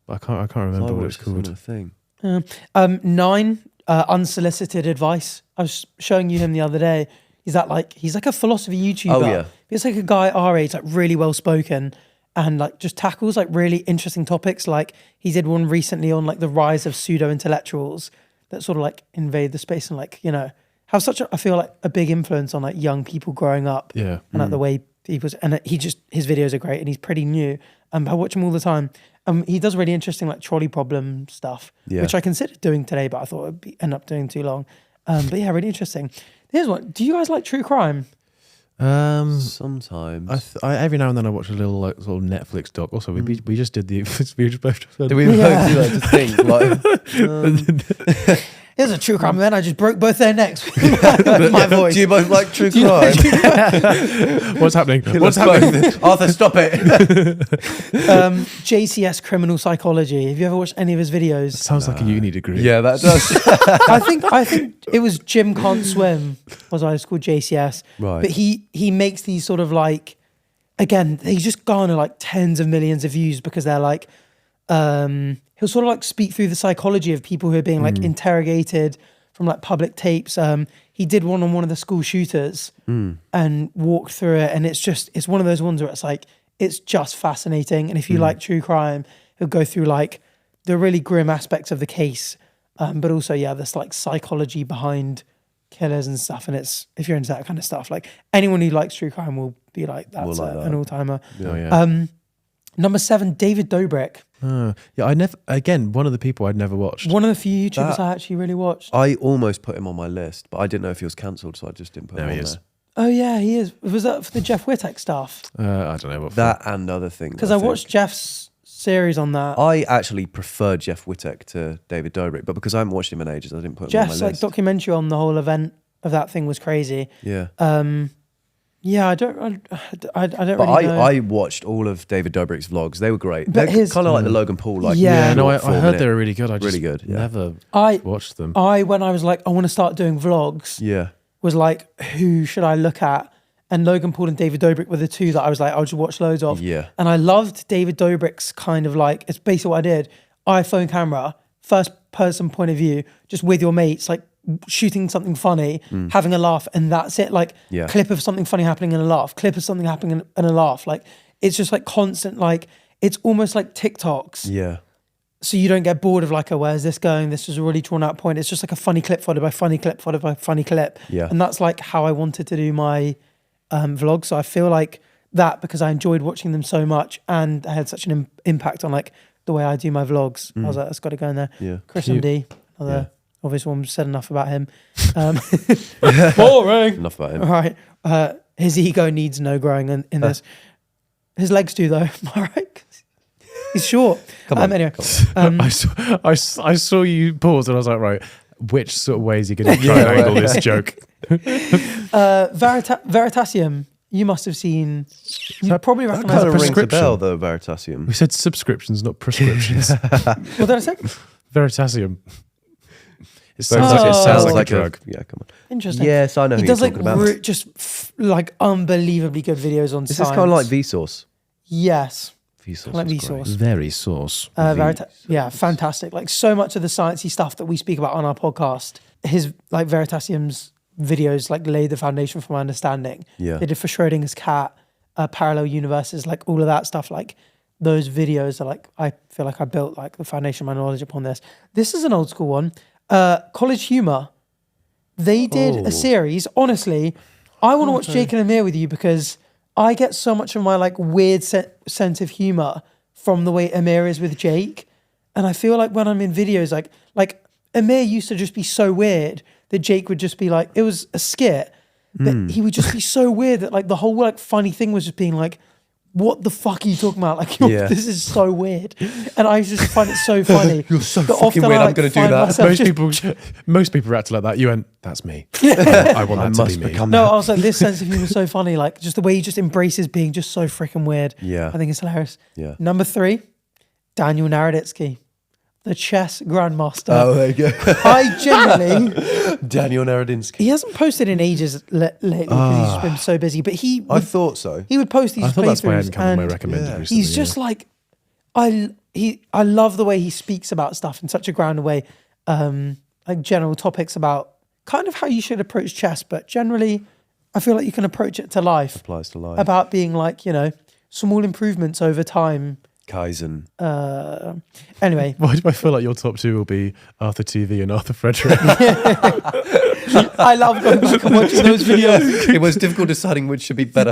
I can't remember what it's called. Thing. 9, unsolicited advice. I was showing you him the other day. He's like a philosophy YouTuber. Oh yeah. He's like a guy our age, like really well spoken and like just tackles like really interesting topics. Like he did one recently on like the rise of pseudo intellectuals that sort of like invade the space and like, have such I feel like a big influence on like young people growing up. Yeah. And like the way people's, and his videos are great and he's pretty new. I watch him all the time. He does really interesting like trolley problem stuff, which I considered doing today, but I thought it would end up doing too long. But yeah, really interesting. Here's one. Do you guys like true crime? Sometimes. I every now and then I watch a little like sort of Netflix doc. Also, we just did the we just both. Do we both do that to think? Here's a true crime event. I just broke both their necks with my voice. Do you both like true crime? What's happening? What's happening? Arthur, stop it. JCS Criminal Psychology. Have you ever watched any of his videos? Sounds like a uni degree. Yeah, that does. I think it was Jim Can't Swim was I called JCS. Right. But he makes these sort of like, again, they just garner like tens of millions of views because they're like, he'll sort of like speak through the psychology of people who are being like interrogated from like public tapes. He did one on one of the school shooters and walked through it. And it's one of those ones where it's like, it's just fascinating. And if you like true crime, he'll go through like the really grim aspects of the case. But also, this like psychology behind killers and stuff. And it's, if you're into that kind of stuff, like anyone who likes true crime will be like, that's an all-timer. Oh, yeah. Number 7, David Dobrik. One of the people I'd never watched. One of the few YouTubers I actually really watched. I almost put him on my list, but I didn't know if he was cancelled, so I just didn't put him on there. Oh yeah, he is. Was that for the Jeff Wittek stuff? I don't know what. That and other things. Because I watched Jeff's series on that. I actually prefer Jeff Wittek to David Dobrik, but because I haven't watched him in ages, I didn't put him on my Jeff's list. like documentary on the whole event of that thing was crazy. Yeah. I don't But really know. I watched all of David Dobrik's vlogs. They were great. But They're kind of like the Logan Paul. Like, Yeah. no, I 4 heard minute. they were really good. I just Really good, yeah. never I watched them. when I was like, I want to start doing vlogs, Yeah. was like, who should I look at? And Logan Paul and David Dobrik were the two that I was like, I'll just watch loads of. Yeah. And I loved David Dobrik's kind of like, it's basically what I did. iPhone camera, first person point of view, just with your mates, like shooting something funny, having a laugh, and that's it. Like clip of something funny happening and a laugh, clip of something happening and a laugh. Like it's just like constant, like it's almost like TikToks. Yeah. So you don't get bored of like, oh, where's this going? This is a really drawn out point. It's just like a funny clip followed by funny clip followed by funny clip. Yeah. And that's like how I wanted to do my vlog. So I feel like that, because I enjoyed watching them so much and I had such an impact on like the way I do my vlogs. I was like, that's got to go in there. Yeah. Chris MD, another obvious one, said enough about him. Boring. Enough about him. All right. His ego needs no growing in this. His legs do though. All right. He's short. Come on. Anyway. I saw you pause and I was like, right, which sort of way is he going to try and angle this joke? Veritasium. You must have seen. You probably That recognize kind of it. rings a bell, though, Veritasium. We said subscriptions, not prescriptions. What did I say? Veritasium. It Veritasium sounds like a drug. Yeah, come on. Interesting. Yes, I know who He you're does like talking about. just like unbelievably good videos on Is science. this kind of like Vsauce? Yes. Vsauce Like is great. Vsauce. Very sauce. Yeah, fantastic. Like so much of the sciencey stuff that we speak about on our podcast, his like Veritasium's videos like laid the foundation for my understanding. Yeah. They did for Schrodinger's cat, parallel universes, like all of that stuff. Like those videos are like, I feel like I built like the foundation of my knowledge upon this. This is an old school one. College Humor. They did a series. Honestly, I want to watch Jake and Amir with you because I get so much of my like weird sense of humor from the way Amir is with Jake. And I feel like when I'm in videos, like Amir used to just be so weird that Jake would just be like, it was a skit, but he would just be so weird that like the whole like funny thing was just being like, what the fuck are you talking about? Like, this is so weird. And I just find it so funny. You're so But fucking often weird, I, I'm going to do find that. myself Most people reacted like that. You went, that's me. I want that to must be me. become No, I was like, this sense of humor is so funny. Like, just the way he just embraces being just so freaking weird. Yeah. I think it's hilarious. Yeah. Number 3, Daniel Naroditsky, the chess grandmaster. Oh, there you go. I genuinely, Daniel Naradinsky. he hasn't posted in ages lately because he's just been so busy, but I thought so. he would post these I thought that's why I playthroughs hadn't come on my and recommended recently. he's just like, I love the way he speaks about stuff in such a grounded way, like general topics about kind of how you should approach chess, but generally I feel like you can approach it to life. Applies to life. About being like, small improvements over time. Kaizen. Anyway, Why do I feel like your top 2 will be Arthur TV and Arthur Frederick? I love going back and watching those videos. It was difficult deciding which should be better.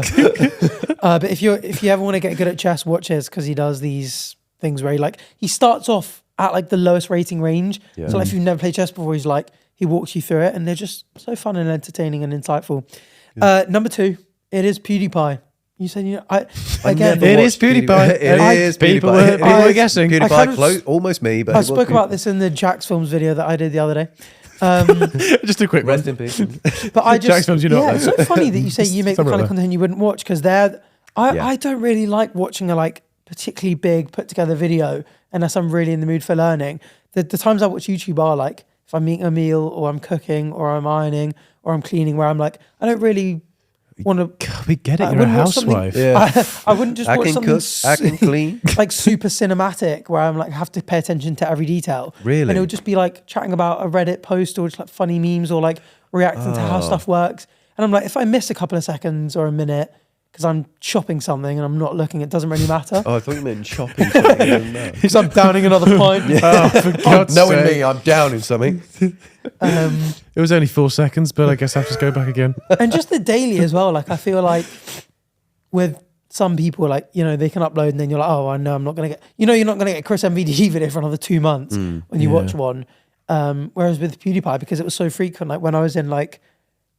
But if you ever want to get good at chess, watch his, because he does these things where he starts off at like the lowest rating range. Yeah. So like if you've never played chess before, he walks you through it, and they're just so fun and entertaining and insightful. Number 2, it is PewDiePie. You said again. It is PewDiePie. It is People PewDiePie. were guessing. PewDiePie, I kind of- almost me, but I it was spoke about this in the Jax Films video that I did the other day. Just a quick Rest one. in peace. But I Jack's just, films, you know, it's so funny that you say you make the Something kind like of that. content you wouldn't watch because I don't really like watching a like particularly big put together video unless I'm really in the mood for learning. The times I watch YouTube are like if I'm eating a meal or I'm cooking or I'm ironing or I'm cleaning, where I'm like, I don't really want to. We get it. I You're a wouldn't watch something- housewife. Yeah. I wouldn't just I watch can something cook, I can clean. like super cinematic where I'm like have to pay attention to every detail. Really? And it would just be like chatting about a Reddit post or just like funny memes or like reacting to how stuff works. And I'm like, if I miss a couple of seconds or a minute because I'm chopping something and I'm not looking, it doesn't really matter. Oh, I thought you meant chopping something. No. Because I'm downing another pint. Oh, for God's Knowing sake. me, I'm down in something. It was only 4 seconds, but I guess I have to go back again. And just the daily as well. Like I feel like with some people, like, you know, they can upload and then you're like, oh, I know I'm not going to get, you know, you're not going to get a Chris MVD video for another 2 months when you watch one. Whereas with PewDiePie, because it was so frequent, like when I was in like,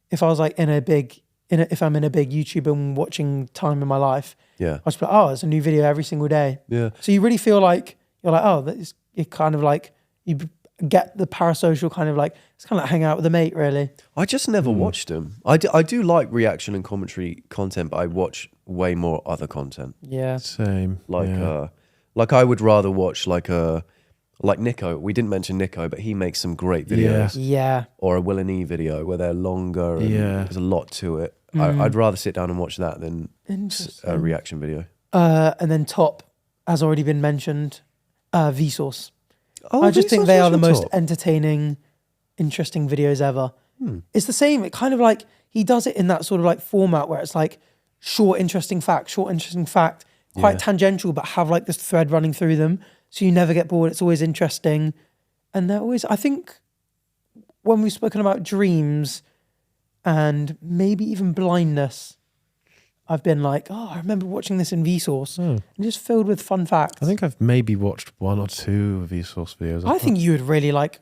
if I was like if I'm in a big YouTube and watching time in my life, Yeah. I was like, oh, there's a new video every single day. Yeah. So you really feel like, you're like, oh, that's it kind of like, you get the parasocial kind of like, it's kind of like hanging out with a mate, really. I just never watched them. I do like reaction and commentary content, but I watch way more other content. Yeah. Same. Like yeah. like I would rather watch like Nico. We didn't mention Nico, but he makes some great videos. Yeah. Or a Will and E video where they're longer and Yeah. there's a lot to it. I'd rather sit down and watch that than Interesting. a reaction video. And then top, has already been mentioned, Vsauce. Oh, I just think they are the most top. entertaining, interesting videos ever. It's the same. It kind of like, he does it in that sort of like format where it's like short, interesting fact, quite tangential, but have like this thread running through them. So you never get bored. It's always interesting. And they're always, I think when we've spoken about dreams and maybe even blindness, I've been like, oh, I remember watching this in Vsauce. And just filled with fun facts. I think I've maybe watched 1 or 2 of Vsauce videos. I think you would really like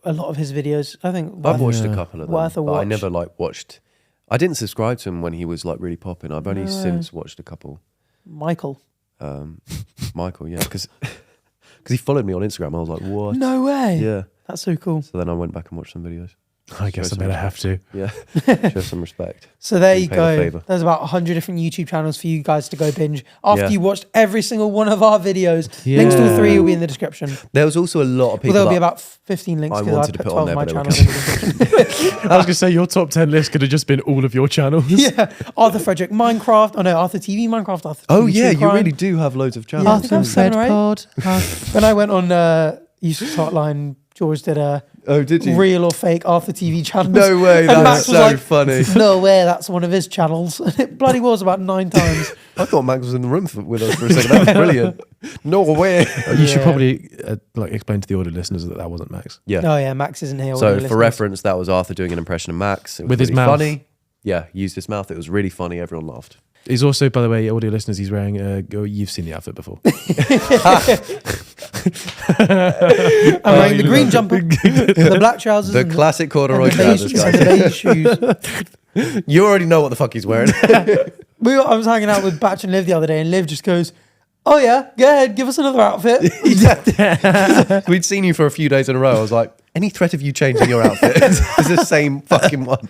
a lot of his videos. I think I've watched a couple of them, worth a but I watch. never like watched. I didn't subscribe to him when he was like really popping. I've only since watched a couple. Michael. Michael, yeah, because he followed me on Instagram. I was like, what? No way. Yeah. That's so cool. So then I went back and watched some videos. I guess I some better have to. Yeah, show some respect. So there You you paid a go. favour. There's about 100 different YouTube channels for you guys to go binge after Yeah. you watched every single one of our videos. Links to all 3 will be in the description. There was also a lot of Well, people. there'll be that- about 15 links I because I wanted to put put on 12 of my there, but channels in the description. I was going to say, your top 10 list could have just been all of your channels. Yeah. Arthur Frederick Minecraft. Oh no, Arthur TV Minecraft. Arthur Oh TV yeah, True you Crime. really do have loads of channels. Yeah, I think I have 7 or 8. Pod. When I went on YouTube's Hotline, George did a Oh, did you? real or fake Arthur TV channel. No way, And that's Max was so like, funny. No way, that's one of his channels. And it bloody was about 9 times. I thought Max was in the room with us for a second. That was brilliant. No way. You should Yeah. probably like explain to the audio listeners that wasn't Max. Yeah. Oh yeah, Max isn't here. So Audio for listeners. reference, that was Arthur doing an impression of Max. It was With his really mouth. funny. Yeah, he used his mouth. It was really funny. Everyone laughed. He's also, by the way, audio listeners, he's wearing, you've seen the outfit before. I'm wearing the green jumper, the black trousers, The and classic corduroy and the beige, trousers, and guys. the beige shoes. You already know what the fuck he's wearing. I was hanging out with Batch and Liv the other day, and Liv just goes, "Oh yeah, go ahead, give us another outfit." We'd seen you for a few days in a row. I was like, any threat of you changing your outfit is the same fucking one.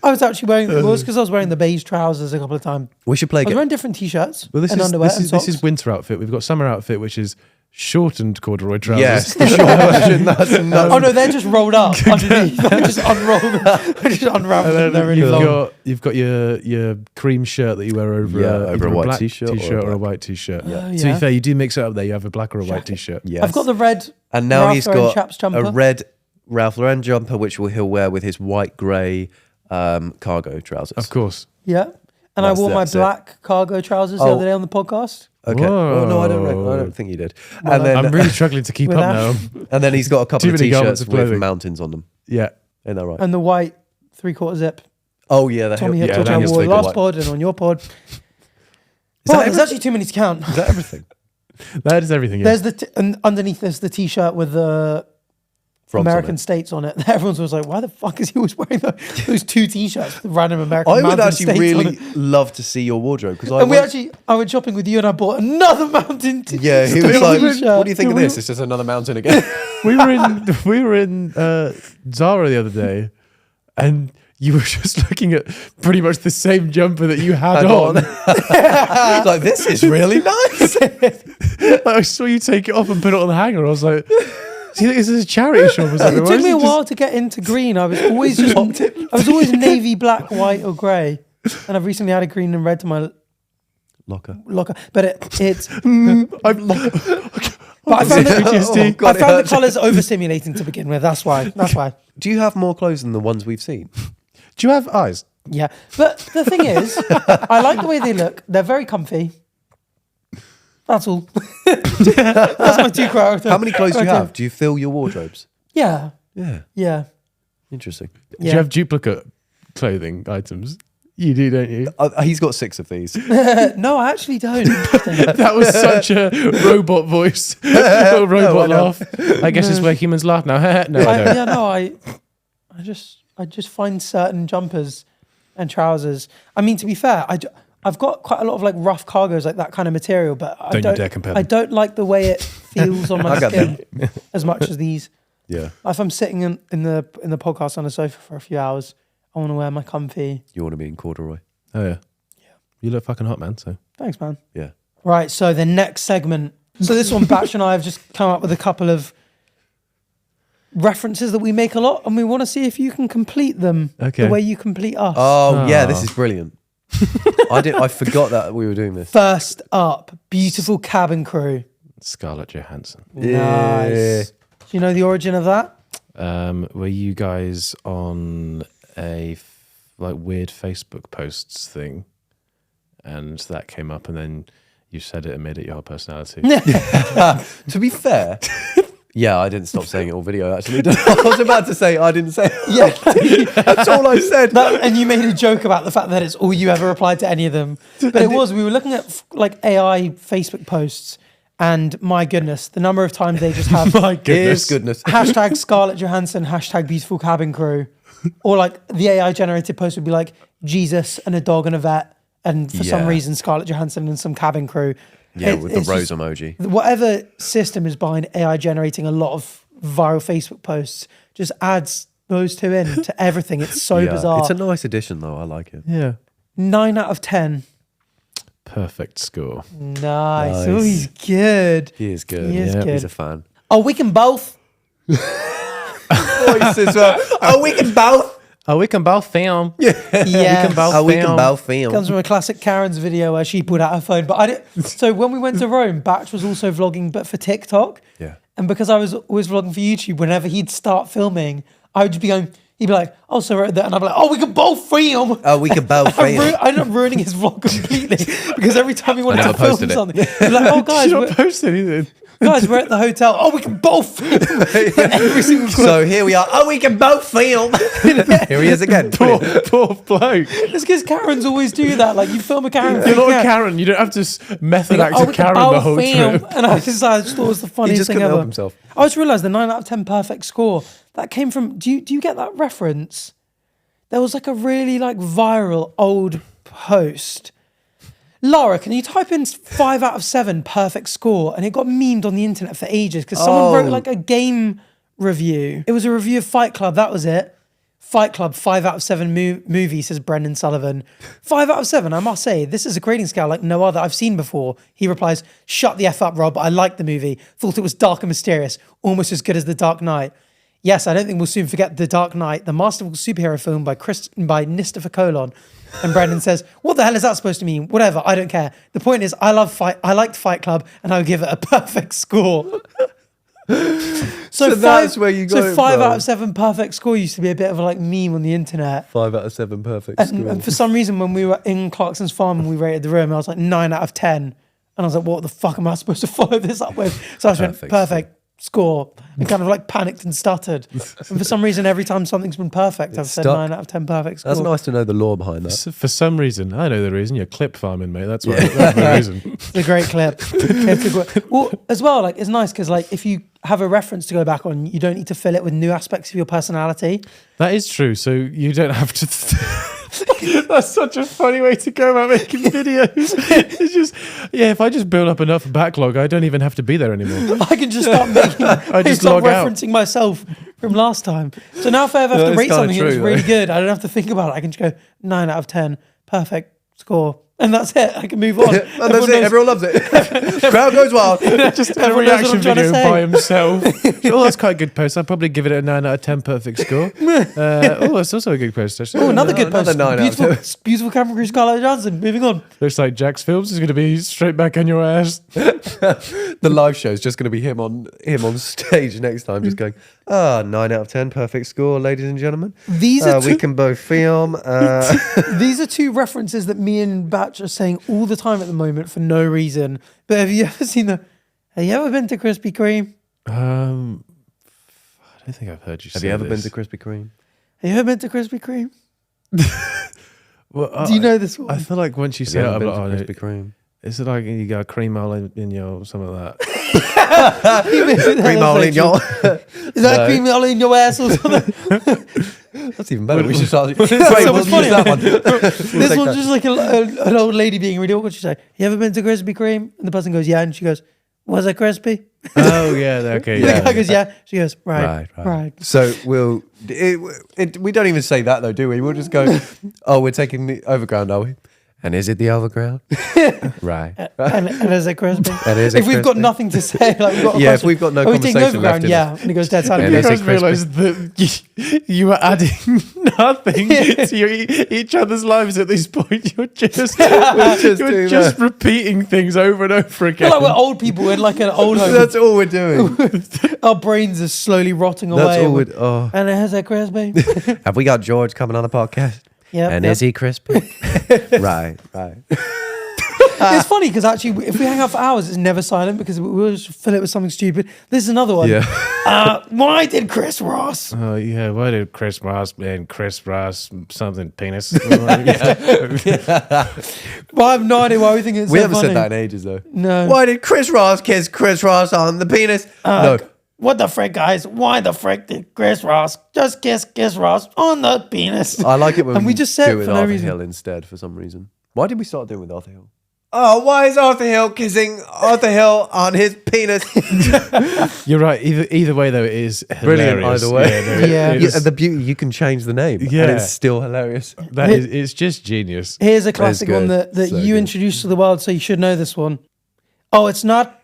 I was actually wearing it was because I was wearing the beige trousers a couple of times. We should play I was again. wearing different t-shirts Well, and underwear and this socks. is winter outfit. We've got summer outfit, which is shortened corduroy trousers. Yes, the short version. That's nuts. Oh no, they're just rolled up underneath. I just unrolled them. I just unraveled them. They're really long. You've got your cream shirt that you wear over, Yeah, over either a white black t-shirt or a or a black. white t-shirt. Oh, To be yeah. fair, you do mix it up there. You have a black or a white t-shirt. Yes. I've got the red. And now Ralph he's Lauren got chaps jumper. a red Ralph Lauren jumper, which he'll wear with his white grey cargo trousers. Of course. Yeah. And I wore my That's it. black cargo trousers the Oh. other day on the podcast. Okay. Whoa. Oh no, I don't think you did. And then I'm really struggling to keep With up that. now. and then he's got a couple Too of many garments t-shirts of with clothing. mountains on them. Yeah. Isn't that right? And the white 3/4 zip. Oh yeah, the Tommy hill- Hill yeah, which that I is wore big last white. pod and on your pod. Is Well, that there's actually too many to count. Is that everything? That is everything. Yeah. There's and underneath there's the t-shirt with the Frogs on American it. states on it. Everyone's always like, why the fuck is he always wearing those two t-shirts with random American I would mountain actually states on really it? love to see your wardrobe because I And I went shopping with you and I bought another mountain yeah, he was state like, t-shirt. "What do you think of this? It's just another mountain again." we were in Zara the other day, and you were just looking at pretty much the same jumper that you had on. He's like, "This is really nice." I saw you take it off and put it on the hanger. I was like, "Do you think this is a charity shop or something?" It took me a while to get into green. I was always always navy, black, white, or grey. And I've recently added green and red to my Locker. locker. But it's I'm but I found PTSD. God, it the hurts. colours overstimulating to begin with. That's why. Do you have more clothes than the ones we've seen? Do you have eyes? Yeah. But the thing is, I like the way they look. They're very comfy. That's all. That's my two priorities. How many clothes do you have? Do you fill your wardrobes? Yeah. Yeah, Yeah. interesting. Do you have duplicate clothing items? You do, don't you? He's got 6 of these. No, I actually don't. That was such a robot voice. A robot I know. laugh. I guess it's where humans laugh now. No, I don't. I just find certain jumpers and trousers. I mean, to be fair, I've got quite a lot of like rough cargos, like that kind of material, but Don't you dare compare I them. don't like the way it feels on my I get skin as much as these. Yeah, If I'm sitting in the podcast on the sofa for a few hours, I want to wear my comfy. you want to be in corduroy? Oh, yeah. You look fucking hot, man. So Thanks, man. Yeah. Right, so the next segment. So this one, Batch and I have just come up with a couple of references that we make a lot, and we want to see if you can complete them Okay. the way you complete us. Oh yeah, Oh. this is brilliant. I forgot that we were doing this. First up, beautiful cabin crew. Scarlett Johansson. Nice. Do you know the origin of that? Were you guys on a like weird Facebook posts thing, and that came up, and then you said it and made it your whole personality? To be fair, yeah, I didn't stop saying it all video. Actually, I was about to say I didn't say. It. Yeah. That's all I said. And you made a joke about the fact that it's all you ever replied to any of them. But we were looking at like AI Facebook posts, and my goodness, the number of times they just have My goodness. Goodness. hashtag Scarlett Johansson, hashtag beautiful cabin crew. Or like the AI generated post would be like Jesus and a dog and a vet, and for some Yeah. reason Scarlett Johansson and some cabin crew. Yeah, with the it's rose just- emoji. Whatever system is behind AI generating a lot of viral Facebook posts just adds those two in to everything. It's so Yeah, bizarre. it's a nice addition though. I like it. Yeah. 9 out of 10. Perfect score. Nice. Oh, Nice. he's good. He is good. He is Yeah. good. He's a fan. Oh, we can both. Voice as well. Oh, we can both. Oh, we can both film. Yeah. can both- Oh, we can film. both film. Comes from a classic Karen's video where she pulled out her phone. But I didn't. So when we went to Rome, Batch was also vlogging, but for TikTok. Yeah. And because I was always vlogging for YouTube, whenever he'd start filming, I would just be going, he'd be like, oh, so right there. And I'd be like, oh, we can both film. Oh, we can both I film. ended up ruining his vlog completely because every time he wanted I to never film posted it. something, he'd be like, oh, guys, Did you we're, not post anything? guys, we're at the hotel. Oh, we can both film. Every single clip. So here we are. Oh, we can both film. Here he is again. Poor bloke. It's because Karens always do that. Like, you film a Karen. You're not a Karen. You don't have to method Like, act a we can Karen the both whole film. trip. And I just thought it was the He funniest just thing couldn't ever. help himself. I just realised the 9 out of 10 perfect score that came from. Do you get that reference? There was like a really like viral old post. Lara, can you type in 5 out of 7 perfect score? And it got memed on the internet for ages because someone wrote like a game review. It was a review of Fight Club. That was it. Fight Club, 5 out of 7 movie, says Brendan Sullivan. 5 out of 7, I must say, this is a grading scale like no other I've seen before. He replies, shut the F up, Rob. I liked the movie. Thought it was dark and mysterious. Almost as good as The Dark Knight. Yes, I don't think we'll soon forget The Dark Knight, the masterful superhero film by Christopher Colon. And Brendan says, what the hell is that supposed to mean? Whatever, I don't care. The point is, I liked Fight Club, and I would give it a perfect score. So that's where you got So it 5 from. out of 7 perfect score used to be a bit of a like meme on the internet. 5 out of 7 perfect And for some reason, when we were in Clarkson's farm and we rated the room, I was like 9 out of 10. And I was like, what the fuck am I supposed to follow this up with? So I just Perfect. went, perfect. score and kind of like panicked and stuttered. And for some reason, every time something's been perfect, I've said stuck. 9 out of 10 perfect score. That's nice to know the lore behind that. For some reason, I know the reason. You're clip farming, mate. That's why. That's the reason. It's a great clip. Well, as well, like it's nice because like if you have a reference to go back on, you don't need to fill it with new aspects of your personality. That is true. So you don't have to. That's such a funny way to go about making videos. It's just, if I just build up enough backlog, I don't even have to be there anymore. I can just start making. I just start log out. referencing myself from last time. So now if I ever have to That's rate kinda something and it's true, really though. good, I don't have to think about it. I can just go 9 out of 10, perfect score, and that's it. I can move on. And that's it. Everyone loves it. Crowd goes wild. Just a Everyone knows what reaction I'm trying to video say. by himself. Oh, that's quite a good post. I'd probably give it a 9 out of 10 perfect score. That's also a good post, actually. Oh, another good Another post. 9 out of Beautiful camera crew, Scarlett Johansson. Moving on. Looks like Jack's Films is going to be straight back on your ass. The live show is just going to be him on stage next time, just going, 9 out of 10, perfect score, ladies and gentlemen. These are we two, can both film. these are two references that me and Batch are saying all the time at the moment for no reason. But have you ever seen the? Have you ever been to Krispy Kreme? I don't think I've heard you say Have you ever this. been to Krispy Kreme? Have you ever been to Krispy Kreme? Well, Do you know this one? I feel like once you Have say you it, ever I'm been like, to oh, no. Krispy Kreme? Is it like you got cream all in your something like that? Cream all in your... Is that cream all in your ass or something? That's even better. We should start... so we'll much use funnier. that one. This one's just like an old lady being really awkward. She's like, "You ever been to Krispy Kreme?" And the person goes, "Yeah." And she goes, "Was it crispy?" Oh yeah, okay, The yeah. guy goes, "Yeah." She goes, Right. So we don't even say that though, do we? We'll just go, "Oh, we're taking the overground, are we?" And is it the overground? Right. And is it crispy? And is it If we've got crispy? nothing to say, like we've got a Yeah, if question, we've got no are we taking conversation left overground? in Yeah. And he goes, "Dead And You is silent." it guys realised that you were adding nothing to each other's lives at this point. You're just, doing just repeating things over and over again. Like we're old people in like an old home. That's all we're doing. Our brains are slowly rotting away. That's all we're... Oh. And it has that crispy. Have we got George coming on the podcast? Yep, And yep. is he crispy? Right. It's funny because actually, if we hang out for hours, it's never silent because we'll just fill it with something stupid. This is another one. Yeah. Why did Chris Ross? Oh yeah, why did Chris Ross and Chris Ross something penis? Well, I have no idea why we think it's We so haven't funny. said that in ages though. No. Why did Chris Ross kiss Chris Ross on the penis? No. What the frick, guys? Why the frick did Chris Ross just kiss Ross on the penis? I like it when And we just said do it it with for no Arthur reason. Hill instead for some reason. Why did we start doing with Arthur Hill? Oh, why is Arthur Hill kissing Arthur Hill on his penis? You're right. Either way though, it is Brilliant hilarious. either way. Yeah, no, Yeah. it is- The beauty, you can change the name Yeah. and it's still hilarious. that is, it's just genius. Here's a classic good. one that So you good. introduced to the world, so you should know this one. Oh, it's not.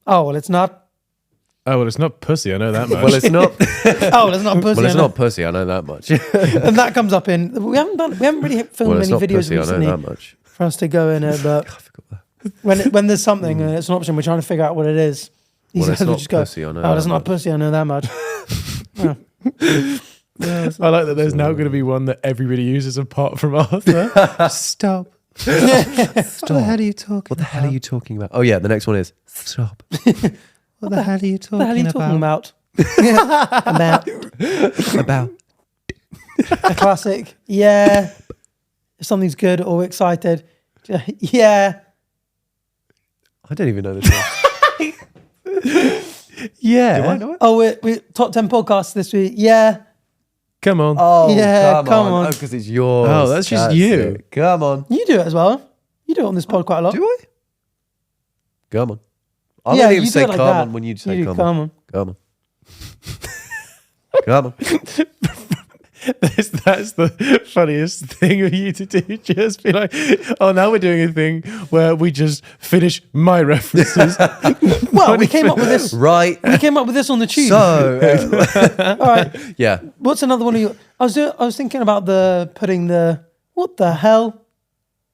Oh, well, it's not. Oh well, it's not pussy. I know that much. Well, it's not. Oh, well, it's not pussy. Well, it's I know. not pussy. I know that much. And that comes up in. We haven't really filmed Well, it's many not videos pussy. I recently know that much. for us to go in it, but I forgot that. when there's something, it's an option. We're trying to figure out what it is. These Well, it's guys will not just go, pussy, I know "Oh, it's that not much." pussy. I know that much." I like that. There's now going to be one that everybody uses apart from Arthur. Stop. What the hell are you talking? What the hell are you talking about? Oh yeah, the next one is stop. What the hell are you What the hell are you talking about? About A classic. Yeah. If something's good or we're excited. Yeah. I don't even know this one. Yeah. Do I know it? Oh, we're top 10 podcasts this week. Yeah. Come on. Oh, Yeah, come on. Oh, because it's yours. Oh, that's just you. it. Come on. You do it as well. You do it on this pod quite a lot. Do I? Come on. I Yeah, don't you even do say it like come that. on when you say You do, come on. Come on. Come on. That's the funniest thing for you to do. Just be like, oh, now we're doing a thing where we just finish my references. Well, we came up with this. Right. We came up with this on the tube. So, All right. yeah. What's another one of you? I was thinking about putting the what the hell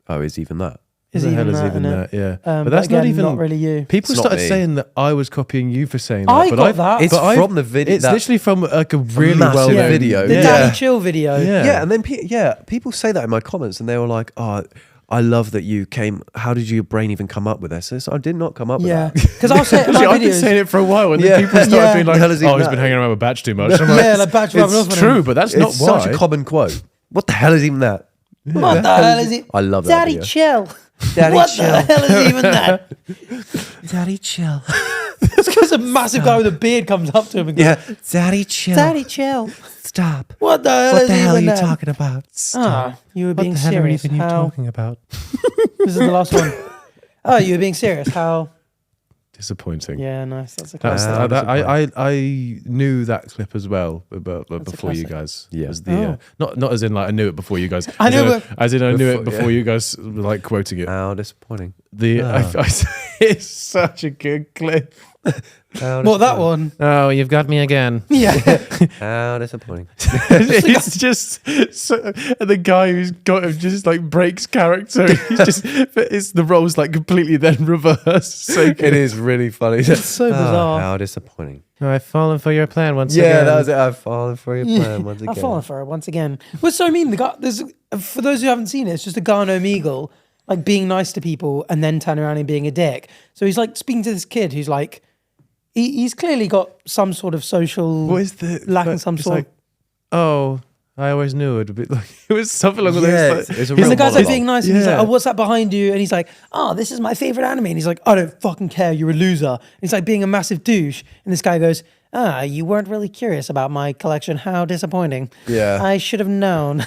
Oh, is even that? is the even hell is that even in it? that? Yeah. But but that's again, not even really you. People It's not started me. saying that I was copying you for saying that. I but got I've- that. It's but from the video. It's literally from like a really massive well known video. The Yeah. Daddy Chill video. Yeah. Yeah, and then people say that in my comments, and they were like, "Oh, I love that you came. How did your brain even come up with this? I did not come up with that. Because I'll say it in my I've been videos. saying it for a while, and Yeah. then people started Yeah. being like, The hell is "Oh, even he's that?" been hanging around with Batch too much." I'm like, Yeah, like Batch rubbing off it's on true, him. but that's It's not such why. a common quote. What the hell is even that? What the hell is it? I love that Daddy, video. chill. Daddy, What chill. the hell is even that? Daddy, chill. It's because a massive guy with a beard comes up to him and goes, Yeah, Daddy, chill. Daddy, chill. Stop. What the hell What is the hell are even you that? talking about? Ah, you were being serious. How? about? This is the last one. Oh, you were being serious. How? Disappointing. Yeah, nice. That's a That's, classic. I knew that clip as well, but before you classic. guys. Yeah. As the, not as in like I knew it before you guys. I As knew in, it- as in I knew it Before- before you guys were like quoting it. How disappointing. It's such a good clip. What, that one? Oh, you've got me again. Yeah. How disappointing. It's just the guy who's got him just like breaks character. He's just, but it's the roles like completely then reversed. So good. It is really funny. It's so bizarre. How disappointing. Oh, I've fallen for your plan once Yeah, again. that was it. I've fallen for your plan once again. I've fallen for it once again. What's so mean? The guy, for those who haven't seen it, it's just a guy on Omegle, like being nice to people and then turning around and being a dick. So he's like speaking to this kid who's like, he's clearly got some sort of social What is the lacking some it's sort. like, oh, I always knew it would be like it was something along Yeah, those lines. it's a Because real the guy's like monologue. being nice and he's like, Yeah. oh, what's that behind you? And he's like, oh, this is my favorite anime. And he's like, I don't fucking care. You're a loser. And he's like being a massive douche. And this guy goes, you weren't really curious about my collection. How disappointing. Yeah. I should have known.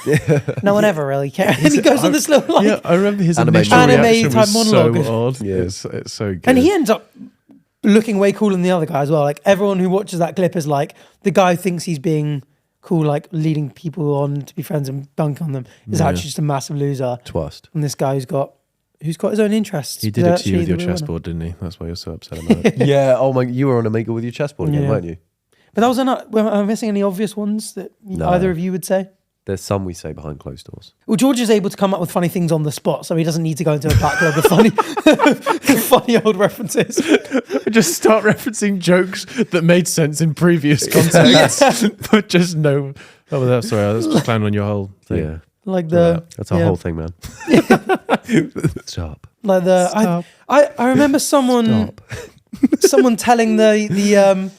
No one ever really cared. And he goes on this little like, Yeah, I remember his Anime initial monologue. reaction Anime was type so monologue. odd. Yeah. It's so good. and he ends up looking way cooler than the other guy as well. Like everyone who watches that clip is like, the guy who thinks he's being cool, like leading people on to be friends and dunk on them, is actually just a massive loser. Twist. And this guy who's got his own interests. He did is it to you actually with your the real winner. chessboard, didn't he? That's why you're so upset about it. Yeah. Oh my. You were on Amiga with your chessboard again, Yeah. weren't you? But that was enough. Am I missing any obvious ones that No. either of you would say? There's some we say behind closed doors. Well, George is able to come up with funny things on the spot, so he doesn't need to go into a backlog of funny, funny old references. Just start referencing jokes that made sense in previous context, but just no. Oh, well, that's sorry. I was just clowning on your whole thing. Yeah. Like the That's our yeah. whole thing, man. Stop. Like the Stop. I remember someone telling the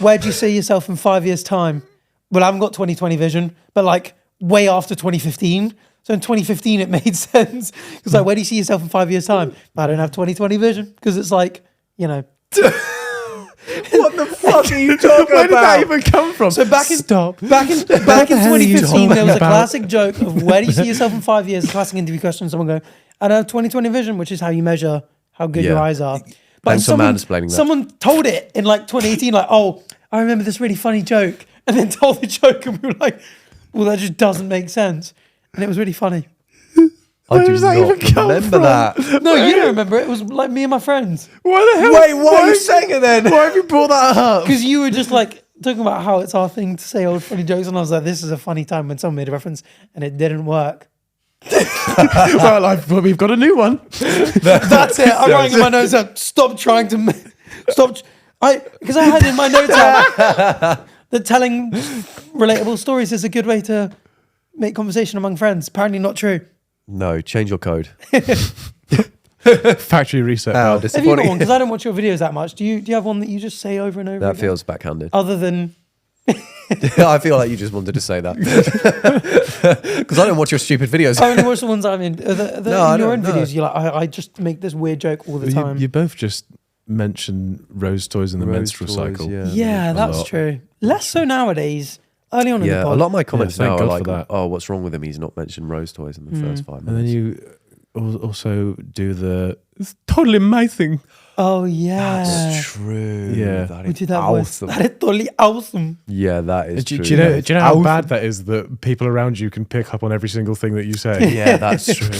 where do you see yourself in 5 years' time? Well, I haven't got 20/20 vision, but like way after 2015. So in 2015 it made sense because like where do you see yourself in 5 years' time? I don't have 20/20 vision because it's like, you know. What the fuck are you talking Where did that even come from? So back in Stop. back in the hell are you 2015 there was a talking about? classic joke of where do you see yourself in 5 years? A classic interview question. Someone going, I don't have 20/20 vision, which is how you measure how good your Yeah. eyes are. Thanks for mansplaining that. Someone told it in like 2018, like, oh, I remember this really funny joke, and then told the joke, and we were like, well, that just doesn't make sense. And it was really funny. I do does that not even come remember from? that. No, you don't remember it. It was like me and my friends. Why the hell? Wait, why are you saying it then? Why have you brought that up? Because you were just like talking about how it's our thing to say old funny jokes, and I was like, this is a funny time when someone made a reference and it didn't work. Well, we've got a new one. That's it. I'm writing in my notes out. Stop trying to stop. Because I had in my notes out that telling relatable stories is a good way to make conversation among friends. Apparently not true. No, change your code. Factory reset. How now. Have you got disappointing. one? Because I don't watch your videos that much. Do you have one that you just say over and over That again? feels backhanded. Other than I feel like you just wanted to say that. Because I don't watch your stupid videos. I only watch the ones I'm in. No, I in your don't own know. videos, you're like, I just make this weird joke all the time. You both just mentioned rose toys in the Rose menstrual toys, cycle. yeah. yeah, a that's lot. true. Less so nowadays. Early on in the Yeah, a pod. lot of my comments thank now are God like, for that. oh, what's wrong with him? He's not mentioned rose toys in the first 5 And then minutes. you also do the it's totally amazing. Oh yeah, That's true. Yeah. That we is do that voice. awesome. That is totally awesome. Yeah, that is Do true. you know? That is Do you know how awesome. bad that is? That people around you can pick up on every single thing that you say. Yeah, that's true.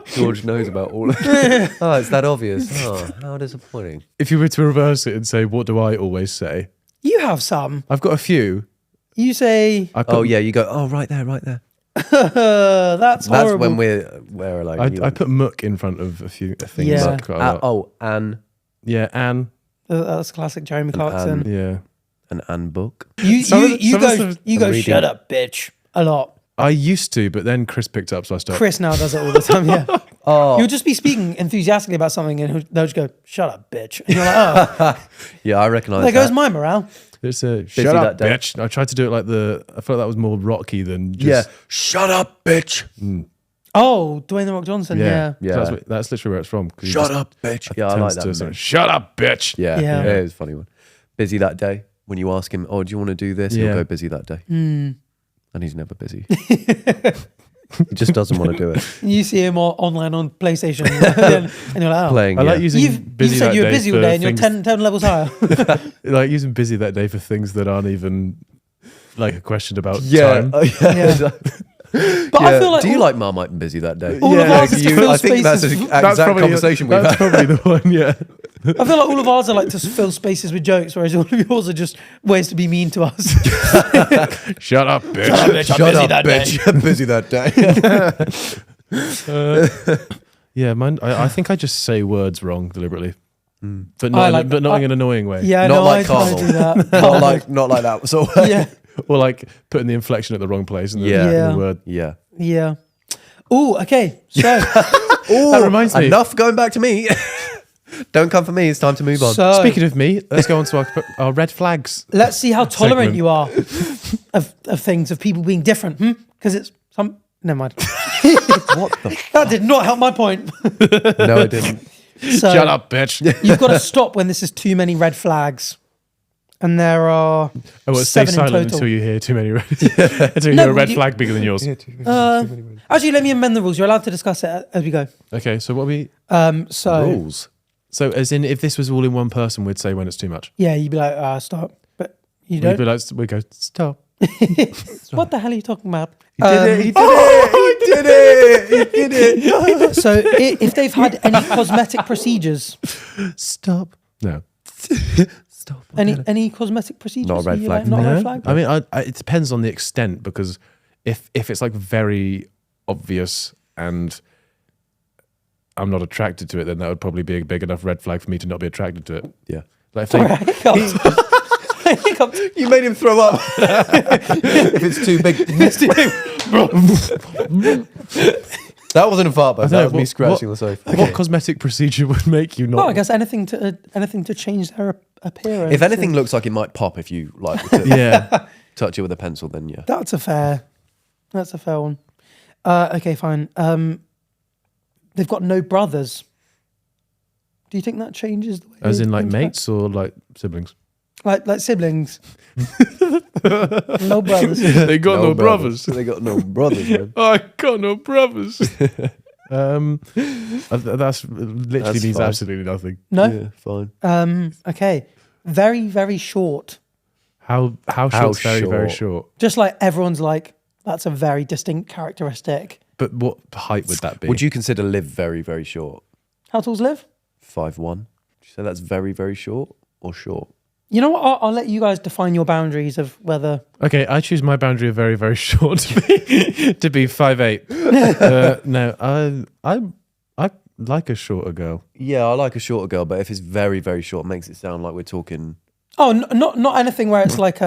George knows about all of it. Oh, it's that obvious. Oh, how disappointing. If you were to reverse it and say, "What do I always say?" You have some. I've got a few. You say, I put, Oh, yeah, you go, oh, right there, right there. that's That's horrible. when we're like... I put muck in front of a few things. Yeah. Like quite a lot. Anne Yeah, Anne. That's classic Jeremy Clarkson. Yeah. and Anne book. You Some of go the- you go reading. shut up, bitch, a lot. I used to, but then Chris picked up, so I stopped. Chris now does it all the time. Yeah. Oh, You'll just be speaking enthusiastically about something, and they'll just go, "Shut up, bitch!" And you're like, "Oh, yeah, I recognise there that. goes my morale." It's a shut that up, day. bitch. I tried to do it like I felt that was more rocky than Yeah, just. shut up, bitch. Oh, Dwayne the Rock Johnson. Yeah. Yeah. That's literally where it's from. 'cause he Shut just up, bitch. Yeah, I like turns that. to us and, man. shut up, bitch. Yeah, Yeah. yeah, it was a funny one. Busy that day. When you ask him, "Oh, do you want to do this?" He'll Yeah. go busy that day, and he's never busy. He just doesn't want to do it. You see him online on PlayStation, and you're like, "Oh, Playing. I like yeah. using you've busy said that you were day busy all for day, and you're things- 10 levels higher." like using busy that day for things that aren't even like a question about Yeah, time. Yeah. But I feel like do you like Marmite and busy that day? all of ours is to fill I think that's spaces. an exact conversation we've That's had. probably the one. Yeah. I feel like all of ours are like to fill spaces with jokes, whereas all of yours are just ways to be mean to us. Shut up, bitch. Shut up, bitch. I'm busy that day. Yeah, mine. I think I just say words wrong deliberately, but I not like- in an annoying way. Yeah, Not no, like I Carmel. do that. not like that. So Yeah, Or like putting the inflection at the wrong place. And Yeah. Yeah. the word. yeah. yeah. Oh, okay. So, That reminds me. Enough going back to me. Don't come for me. It's time to move on. so Speaking of me, let's go on to our red flags. let's see how tolerant segment. you are of things, of people being different. Because it's some. Never mind. What the? That did not help my point. No, I didn't. So Shut up, bitch. you've got to stop when this is too many red flags. And there are Oh, well, stay 7 in silent total. until you hear too many until you No, hear a red you- flag bigger than yours. Actually, let me amend the rules. You're allowed to discuss it as we go. Okay, so what we So Rules. so as in if this was all in one person, we'd say when it's too much. yeah, you'd be like, stop. But you We'd don't. be like, we go stop. What the hell are you talking about? He did it. He did it. He did it. So if they've had any cosmetic procedures, Stop. No. Stop. any cosmetic procedures, Not a red are you flag. like, not a No. red flag. I mean, it depends on the extent because if it's like very obvious and I'm not attracted to it, then that would probably be a big enough red flag for me to not be attracted to it. Yeah. Like if they, Hiccuped. You made him throw up. If it's too big. That wasn't a fart, but that know, was me what- scratching the sofa. what cosmetic procedure would make you not? No, I guess anything to change their appearance. If anything looks like it might pop if you like to Yeah. touch it with a pencil, then yeah. That's a fair one. Okay, fine. They've got no brothers. Do you think that changes the way As they in like interact? mates or like siblings? like siblings? No brothers. They got no brothers. They got no brothers, man. I got no brothers. That's literally That's means fine. absolutely nothing. No. Yeah, fine. Okay. Very, very short. How short's very, very short. Just like everyone's like, that's a very distinct characteristic. But what height would that be? Would you consider Liv very, very short? How tall's Liv? 5'1"? Would you say that's very, very short or short? You know what? I'll let you guys define your boundaries of whether. Okay, I choose my boundary of very, very short to be 5'8". No, I like a shorter girl. Yeah, I like a shorter girl, but if it's very, very short, it makes it sound like we're talking Oh, not anything where it's like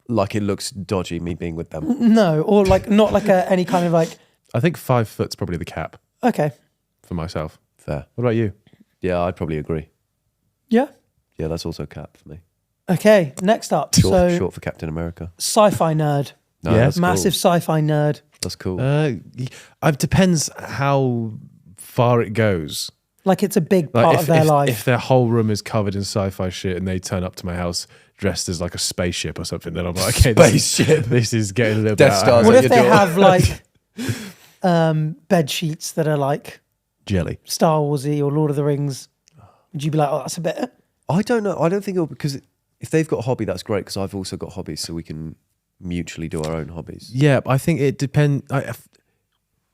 like it looks dodgy, me being with them. no, or like not like any kind of like. I think 5 foot's probably the cap Okay. for myself. Fair. What about you? Yeah, I'd probably agree. Yeah. Yeah, that's also cap for me. Okay. Next up, Short for Captain America. sci-fi nerd, No, Yeah. that's massive cool. sci-fi nerd. That's cool. It depends how far it goes. Like it's a big Like part of their life. if their whole room is covered in sci-fi shit and they turn up to my house dressed as like a spaceship or something, then I'm like, okay, this is getting a little Death bit Stars. What at if your they door. have like bed sheets that are like jelly. Star Warsy or Lord of the Rings? Would you be like, oh, that's a bit? I don't know. I don't think it'll, because if they've got a hobby, that's great, because I've also got hobbies, so we can mutually do our own hobbies. Yeah, I think it depends.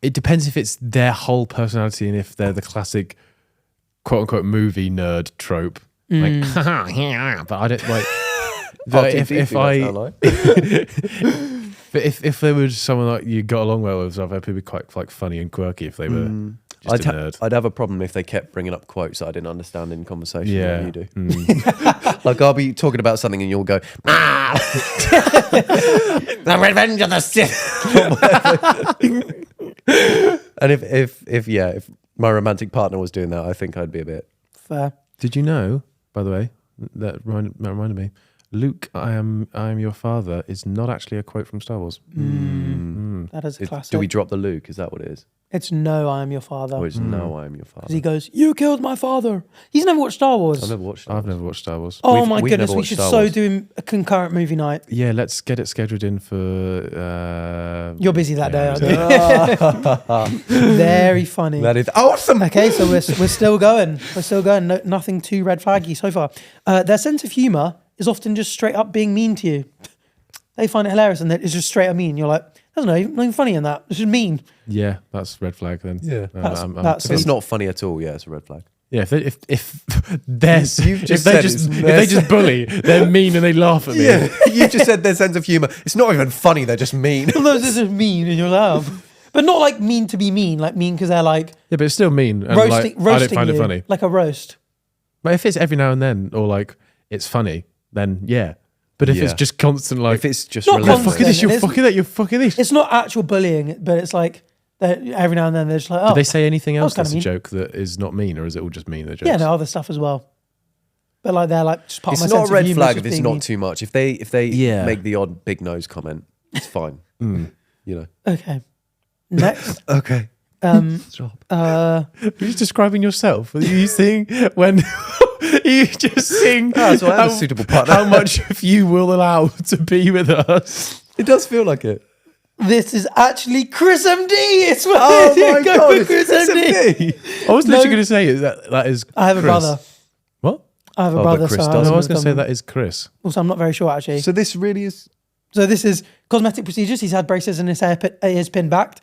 It depends if it's their whole personality and if they're the classic quote unquote movie nerd trope. Like, but I don't like. But if there was someone like you got along well with stuff, it'd be quite like funny and quirky if they were. Just a nerd. I'd have a problem if they kept bringing up quotes that I didn't understand in conversation. Yeah. Like you do. Like I'll be talking about something and you'll go, the Revenge of the Sith. And if my romantic partner was doing that, I think I'd be a bit Fair. Did you know, by the way, that reminded me, Luke, I am your father is not actually a quote from Star Wars. That is a classic. Do we drop the Luke? Is that what it is? It's no, I am your father. Or it's no, I am your father? Because he goes, you killed my father. He's never watched Star Wars. I've never watched it. I've never watched Star Wars. Oh We've my goodness, never we watched should Star so Wars. do a concurrent movie night. Yeah, let's get it scheduled in for. You're busy that day, yeah, aren't you? Very funny. That is awesome. Okay, so we're still going. We're still going. No, nothing too red flaggy so far. Their sense of humour is often just straight up being mean to you. They find it hilarious and it's just straight up mean. You're like, there's nothing funny in that. It's just mean. Yeah, that's red flag then. Yeah. That's If it's not funny at all, yeah, it's a red flag. Yeah, if they said just bully, they're mean and they laugh at me. Yeah, you just said their sense of humour. It's not even funny. They're just mean. No, this is mean and you're like, oh. But not like mean to be mean, like mean because they're like Yeah, but it's still mean. And roasting I don't find you, it funny. like a roast. But if it's every now and then, or like it's funny, then yeah. But if it's Yeah. just constant, like If it's just Not relentless. fucking this, you're It's- fucking that, you're fucking this. It's not actual bullying, but it's like every now and then they're just like, oh, Do they say anything that was else that's a kinda mean. joke that is not mean, or is it all just mean? The jokes? yeah, no, other stuff as well. But like they're like just part It's of my not sense a red of humour, flag just if it's being not mean. too much. If they Yeah. make the odd big nose comment, it's fine. You know. Okay. Next, Okay. Stop. You're just describing yourself. Are you seeing when you just seeing So I have a suitable partner. how much of you will allow to be with us? It does feel like it. this is actually Chris MD. It's what Oh it is. my Go god, for it's Chris Chris MD. MD. I was No. literally going to say that is. I have a Chris. brother. What? I have a Oh, but brother. Chris so does. No, I was going to say some- that is Chris. Also, I'm not very sure actually. So this really is. So this is cosmetic procedures. He's had braces and his ears pinned back.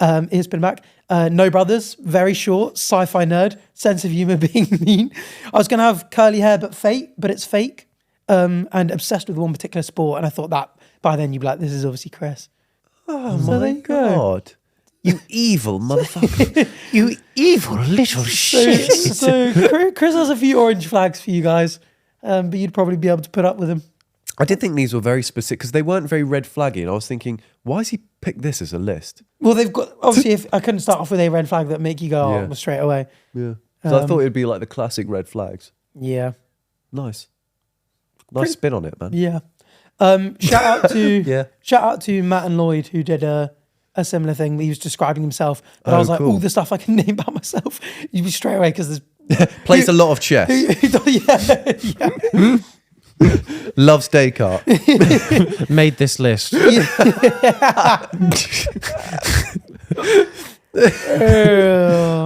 No brothers, very short, sci-fi nerd, sense of humor being mean. I was going to have curly hair but it's fake. And obsessed with one particular sport. And I thought that by then you'd be like, this is obviously Chris. Oh So there my you go. god! You evil motherfucker! You evil little shit. So Chris has a few orange flags for you guys. But you'd probably be able to put up with him. I did think these were very specific because they weren't very red flaggy, and I was thinking, why has he picked this as a list? Well, they've got, obviously, if I couldn't start off with a red flag that make you go, Yeah. well, straight away. Yeah. So I thought it'd be like the classic red flags. Yeah. Nice Pretty- spin on it, man. Yeah. Shout out to Yeah. shout out to Matt and Lloyd who did a similar thing. He was describing himself, but I Oh, was like, cool. all the stuff I can name about myself, you'd be straight away because there's Plays a lot of chess. yeah. Loves Descartes. Made this list.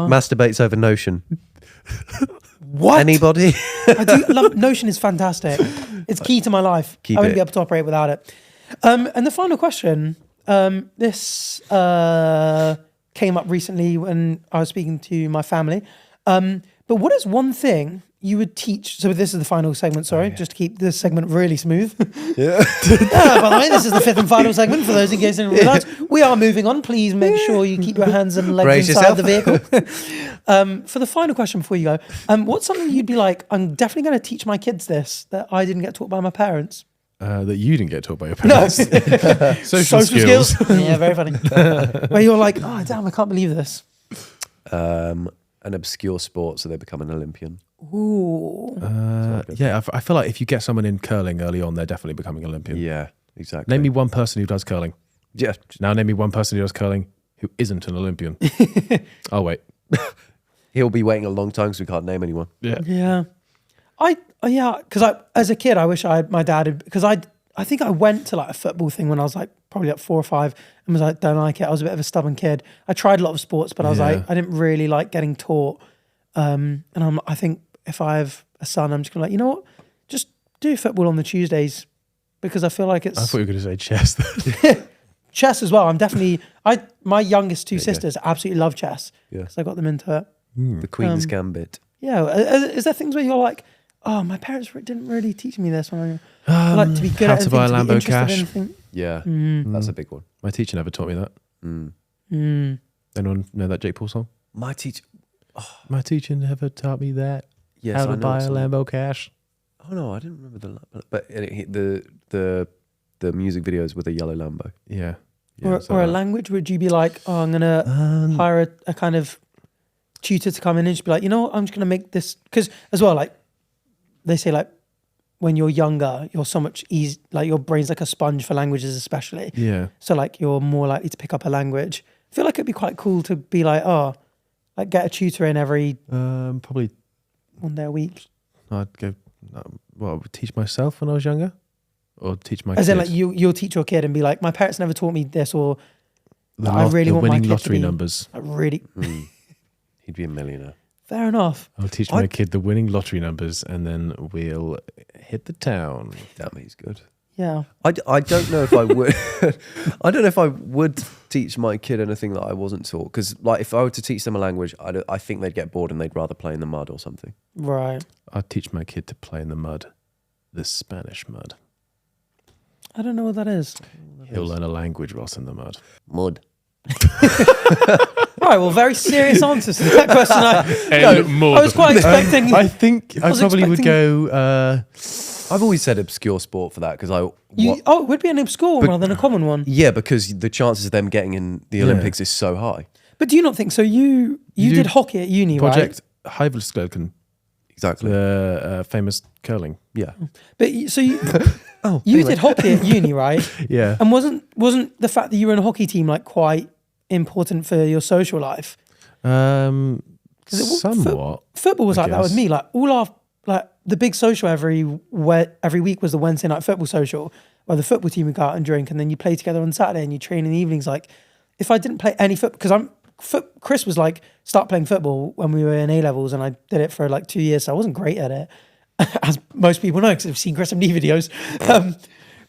Masturbates over Notion. What? Anybody? I do love Notion is fantastic. It's key to my life. Keep I wouldn't it. be able to operate without it. And the final question, this came up recently when I was speaking to my family. But what is one thing you would teach? So this is the final segment, sorry, just to keep this segment really smooth. Yeah. By the way, this is the fifth and final segment. For those in case you didn't realise, we are moving on. Please make sure you keep your hands and legs Brace inside yourself. the vehicle. For the final question before you go, what's something you'd be like, I'm definitely going to teach my kids this that I didn't get taught by my parents? That you didn't get taught by your No. parents. Social skills. Yeah, very funny. Where you're like, oh, damn, I can't believe this. An obscure sport, so they become an Olympian. Ooh. Yeah, I feel like if you get someone in curling early on, they're definitely becoming an Olympian. Yeah, exactly. Name me one person who does curling. Yeah. Now name me one person who does curling who isn't an Olympian. Oh, wait. He'll be waiting a long time because we can't name anyone. Yeah. Yeah. Because as a kid, I wish my dad had, because I think I went to like a football thing when I was like probably like 4 or 5 and was like, don't like it. I was a bit of a stubborn kid. I tried a lot of sports, but I was like, I didn't really like getting taught. And I think if I have a son, I'm just gonna like, you know what? Just do football on the Tuesdays because I feel like it's I thought you were going to say chess. chess as well. I'm definitely, my youngest two sisters absolutely love chess Yeah. because I got them into it. The Queen's Gambit. Yeah. Is there things where you're like, oh, my parents didn't really teach me this when I like to be good how at to anything, buy a to be Lambo interested in cash. anything. Yeah, that's a big one. My teacher never taught me that. Mm. Mm. Anyone know that Jake Paul song? My teacher. My teacher never taught me that. Yes, How I to know buy a some- Lambo Cash. Oh no, I didn't remember but the music videos with a yellow Lambo. Yeah. Or a language? Would you be like, oh, I'm gonna hire a kind of tutor to come in and just be like, you know what, I'm just gonna make this, because as well, like they say, like when you're younger, you're so much easy, like your brain's like a sponge for languages, especially. Yeah. So like you're more likely to pick up a language. I feel like it'd be quite cool to be like, oh, like get a tutor in every Probably one day a week. I'd go. Well, I would teach myself when I was younger, or teach my. As kid. in, like you'll teach your kid and be like, my parents never taught me this, or the I really want my winning kid to lottery be numbers. like, really. He'd be a millionaire. Fair enough. I'll teach my kid the winning lottery numbers, and then we'll hit the town. Damn, he's good. Yeah. I don't know if I would. I don't know if I would teach my kid anything that I wasn't taught. Because like if I were to teach them a language, I think they'd get bored and they'd rather play in the mud or something. Right. I'd teach my kid to play in the mud, the Spanish mud. I don't know what that is. He'll learn a language whilst in the mud. Mud. Right, well, very serious answers to that question. I was quite expecting. I think I was probably would expecting- go. I've always said obscure sport for that because it would be an obscure one rather than a common one. yeah, because the chances of them getting in the Olympics is so high. But do you not think so? You do did hockey at uni, Project Heidelskirchen, Exactly. the famous curling. Yeah. right? But so you Oh, you did hockey at uni, right? Yeah. And wasn't the fact that you were in a hockey team like quite important for your social life? Somewhat. Football was I like that with guess. me. Like all our like the big social every week was the Wednesday night football social, where the football team would go out and drink, and then you play together on Saturday and you train in the evenings. Like if I didn't play any football, because Chris was like start playing football when we were in A levels, and I did it for like 2 years, so I wasn't great at it, as most people know because I've seen Chris MD videos.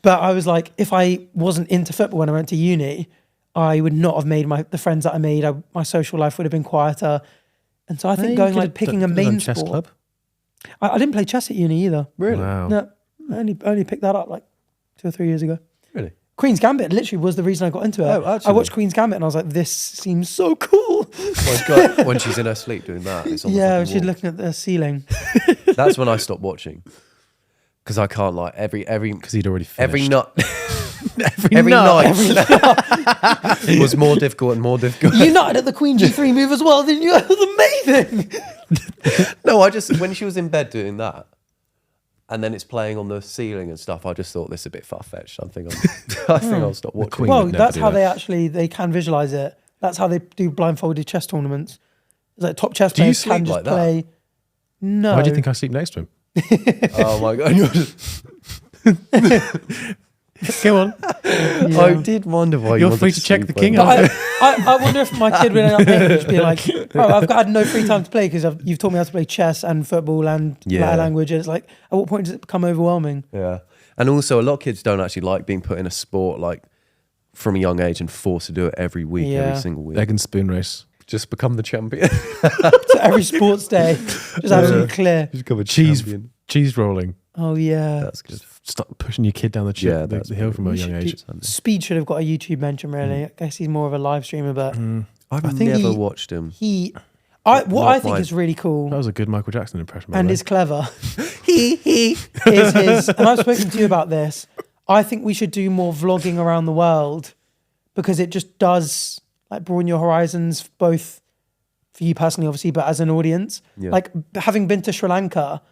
But I was like, if I wasn't into football when I went to uni, I would not have made the friends that I made. My social life would have been quieter. And so I think going like picking a main chess sport. club. I didn't play chess at uni either. Really? Wow. No, I only picked that up like 2 or 3 years ago. Really? Queen's Gambit literally was the reason I got into it. Oh, actually. I watched Queen's Gambit and I was like, this seems so cool. Oh, God. When she's in her sleep doing that. It's on the Yeah, fucking she's wall. looking at the ceiling. That's when I stopped watching. Because I can't like every Because he'd already finished. every nut every night was more difficult and more difficult. You nutted at the Queen G3 move as well, didn't you? That was amazing. No, I just when she was in bed doing that, and then it's playing on the ceiling and stuff. I just thought this is a bit far fetched. I think I'll stop watching. Queen Well, would never that's do how that. they can visualize it. That's how they do blindfolded chess tournaments. It's like top chess Do you players sleep can just like that? play. No. Why do you think I sleep next to him? Oh my god! Go on. I did wonder why You're you free wanted to check sleep the king like out. But I wonder if my kid would end up making just be like, oh, I've had no free time to play because you've taught me how to play chess and football and Yeah. language. And it's like, at what point does it become overwhelming? Yeah. And also, a lot of kids don't actually like being put in a sport like from a young age and forced to do it every week, Yeah. every single week. Egg and spoon race. Just become the champion. So every sports day, just absolutely clear. Just become a Cheese, champion. cheese rolling. Oh, yeah. That's good. Stop pushing your kid down the, Yeah, the that's hill from a young age. Speed should have got a YouTube mention, really. I guess he's more of a live streamer, but I've think never he- watched him. what not I think my- is really cool That was a good Michael Jackson impression. by and the way. is clever is his, and I've spoken to you about this, I think we should do more vlogging around the world because it just does like broaden your horizons, both for you personally, obviously, but as an audience. Yeah. Like having been to Sri Lanka,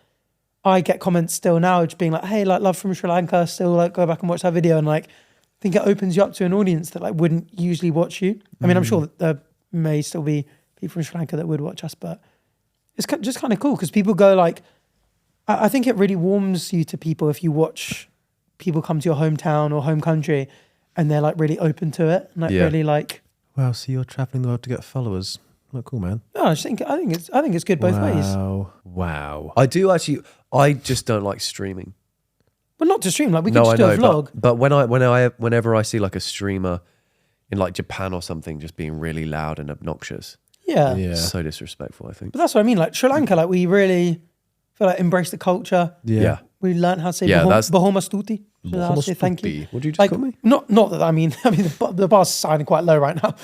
I get comments still now just being like, hey, like love from Sri Lanka, still like go back and watch that video. And like, I think it opens you up to an audience that like wouldn't usually watch you. I mean, I'm sure that there may still be people from Sri Lanka that would watch us, but it's just kind of cool because people go like, I think it really warms you to people if you watch people come to your hometown or home country and they're like really open to it and like Yeah. really like, Wow, so you're traveling the world to get followers. Not cool, man. no, I think it's good both ways. Wow. I do actually. I just don't like streaming. But not to stream, like we could No, just I do a know. vlog. But whenever I see like a streamer in like Japan or something just being really loud and obnoxious, Yeah. Yeah. so disrespectful. I think. But that's what I mean. Like Sri Lanka, like we really, feel like embrace the culture. Yeah. We learned how to say that's- Bahamas tutti. So how to say thank you. What did you just Like, call me? not that I mean the bar's sounding quite low right now.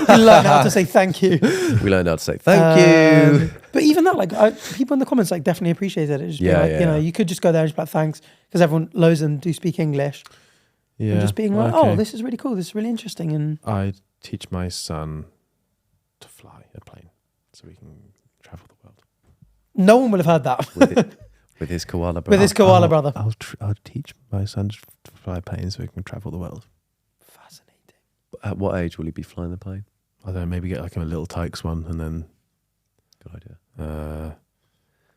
We learned how to say thank you. We learned how to say thank you. But even that, like people in the comments, like definitely appreciated it. Just Yeah, like, you know, you could just go there and just be like thanks, because loads of them do speak English. Yeah. And just being like, okay. oh, this is really cool. This is really interesting. And I teach my son to fly a plane so we can travel the world. no one would have heard that With his koala brother. with his koala brother. I'll teach my son to fly a plane so we can travel the world. Fascinating. At what age will he be flying the plane? I don't know, maybe get like a little Tykes one and then... Good idea.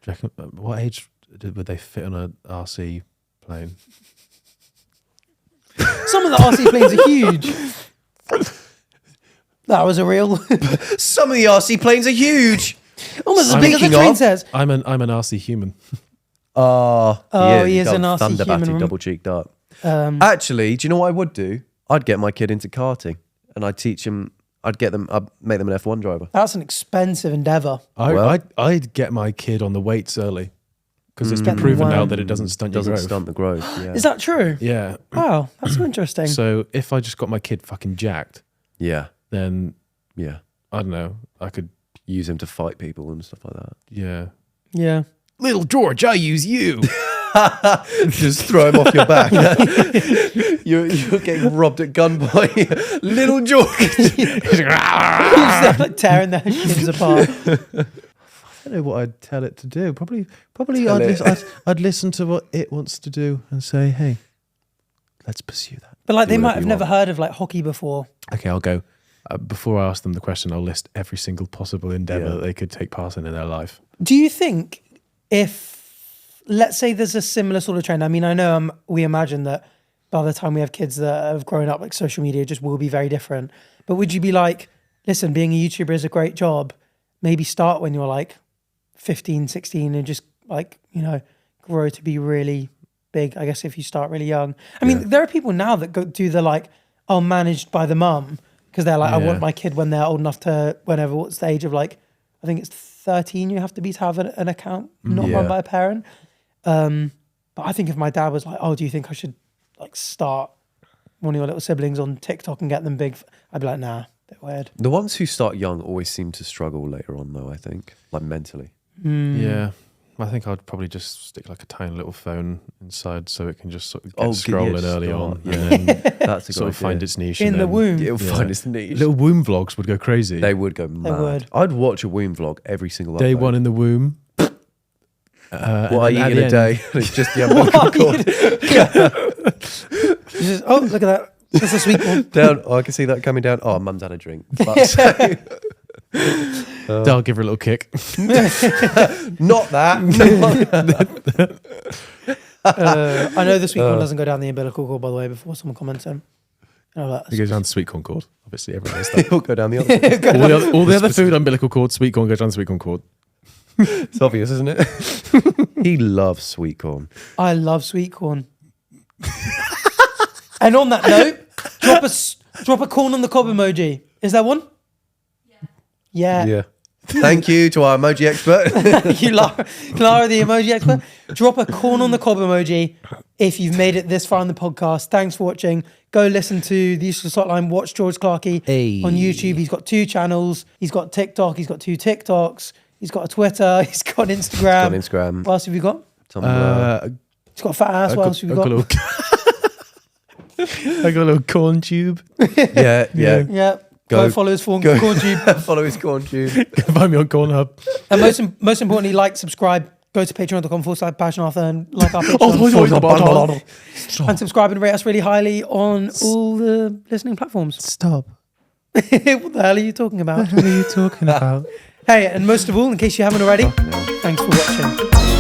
do you reckon, what age would they fit on an RC plane? Some of the RC planes are huge. That was a real. Some of the RC planes are huge. Almost as big as the train says. I'm an RC human. Oh, he is an RC Thunderbatty, human. double cheeked up. Actually, do you know what I would do? I'd get my kid into karting and I'd teach him. I'd make them an F1 driver. That's an expensive endeavor. I'd get my kid on the weights early because it's been proven now that it doesn't stunt your growth. Stunt the growth. Yeah. Is that true? Yeah. Wow, that's so interesting. So if I just got my kid fucking jacked, Yeah. then Yeah. I don't know, I could, Use him to fight people and stuff like that. yeah. Yeah. Little George, I use you. Just throw him off your back. You're getting robbed at gunpoint. Little George. He's there, like tearing their shins apart. I don't know what I'd tell it to do. Probably Tell I'd listen to what it wants to do and say, hey, let's pursue that. But like they Do might whatever have you never want. heard of like hockey before. Okay, I'll go. Before I ask them the question, I'll list every single possible endeavor Yeah. that they could take part in their life. Do you think if, let's say there's a similar sort of trend, I mean, I know we imagine that by the time we have kids that have grown up, like social media just will be very different. But would you be like, listen, being a YouTuber is a great job. Maybe start when you're like 15, 16 and just like, you know, grow to be really big, I guess, if you start really young. I mean, there are people now that go do the like, oh, managed by the mum. Because they're like, I want my kid when they're old enough to, what's the age of like, I think it's 13 you have to be to have an account, not run by a parent. But I think if my dad was like, oh, do you think I should like start one of your little siblings on TikTok and get them big? I'd be like, nah, a bit weird. The ones who start young always seem to struggle later on, though, I think. Like mentally. Yeah. I think I'd probably just stick like a tiny little phone inside so it can just sort of get scrolling early on. Yeah. And then That's a good sort of idea. find its niche. In and the then womb. It'll find its niche. Little womb vlogs would go crazy. They would go mad. would. I'd watch a womb vlog every single Day upload. one in the womb. What I and eat at in the a end- day. It's just the umbilical cord. Just, oh, look at that. That's a sweet one. Down. Oh, I can see that coming down. Oh, mum's had a drink. Fuck's sake. I'll give her a little kick. Not that. I know the sweet one doesn't go down the umbilical cord, by the way, before someone comments on. It goes down the sweet corn cord. Obviously, everyone knows that. It'll go down the other. all the other food, umbilical cord, sweet corn goes down the sweet corn cord. It's obvious, isn't it? He loves sweet corn. I love sweet corn. And on that note, drop a corn on the cob emoji. Is there one? Yeah. Yeah. Thank you to our emoji expert. Thank you, Clara, the emoji expert. Drop a corn on the cob emoji if you've made it this far in the podcast. Thanks for watching. Go listen to The Useless Hotline. Watch George Clarkey on YouTube. He's got 2 channels. He's got TikTok. He's got 2 TikToks. He's got a Twitter. He's got Instagram. What else have you got? Tumblr. He's got a fat ass. What else have you got? I got a little corn tube. Yeah. Yeah. Go follow his corn tube. Follow his corn tube. Find me on Cornhub. And most importantly, like, subscribe. Go to patreon.com/passionarthur and like our Patreon. And subscribe and rate us really highly on all the listening platforms. Stop. What the hell are you talking about? What are you talking about? Hey, and most of all, in case you haven't already, thanks for watching.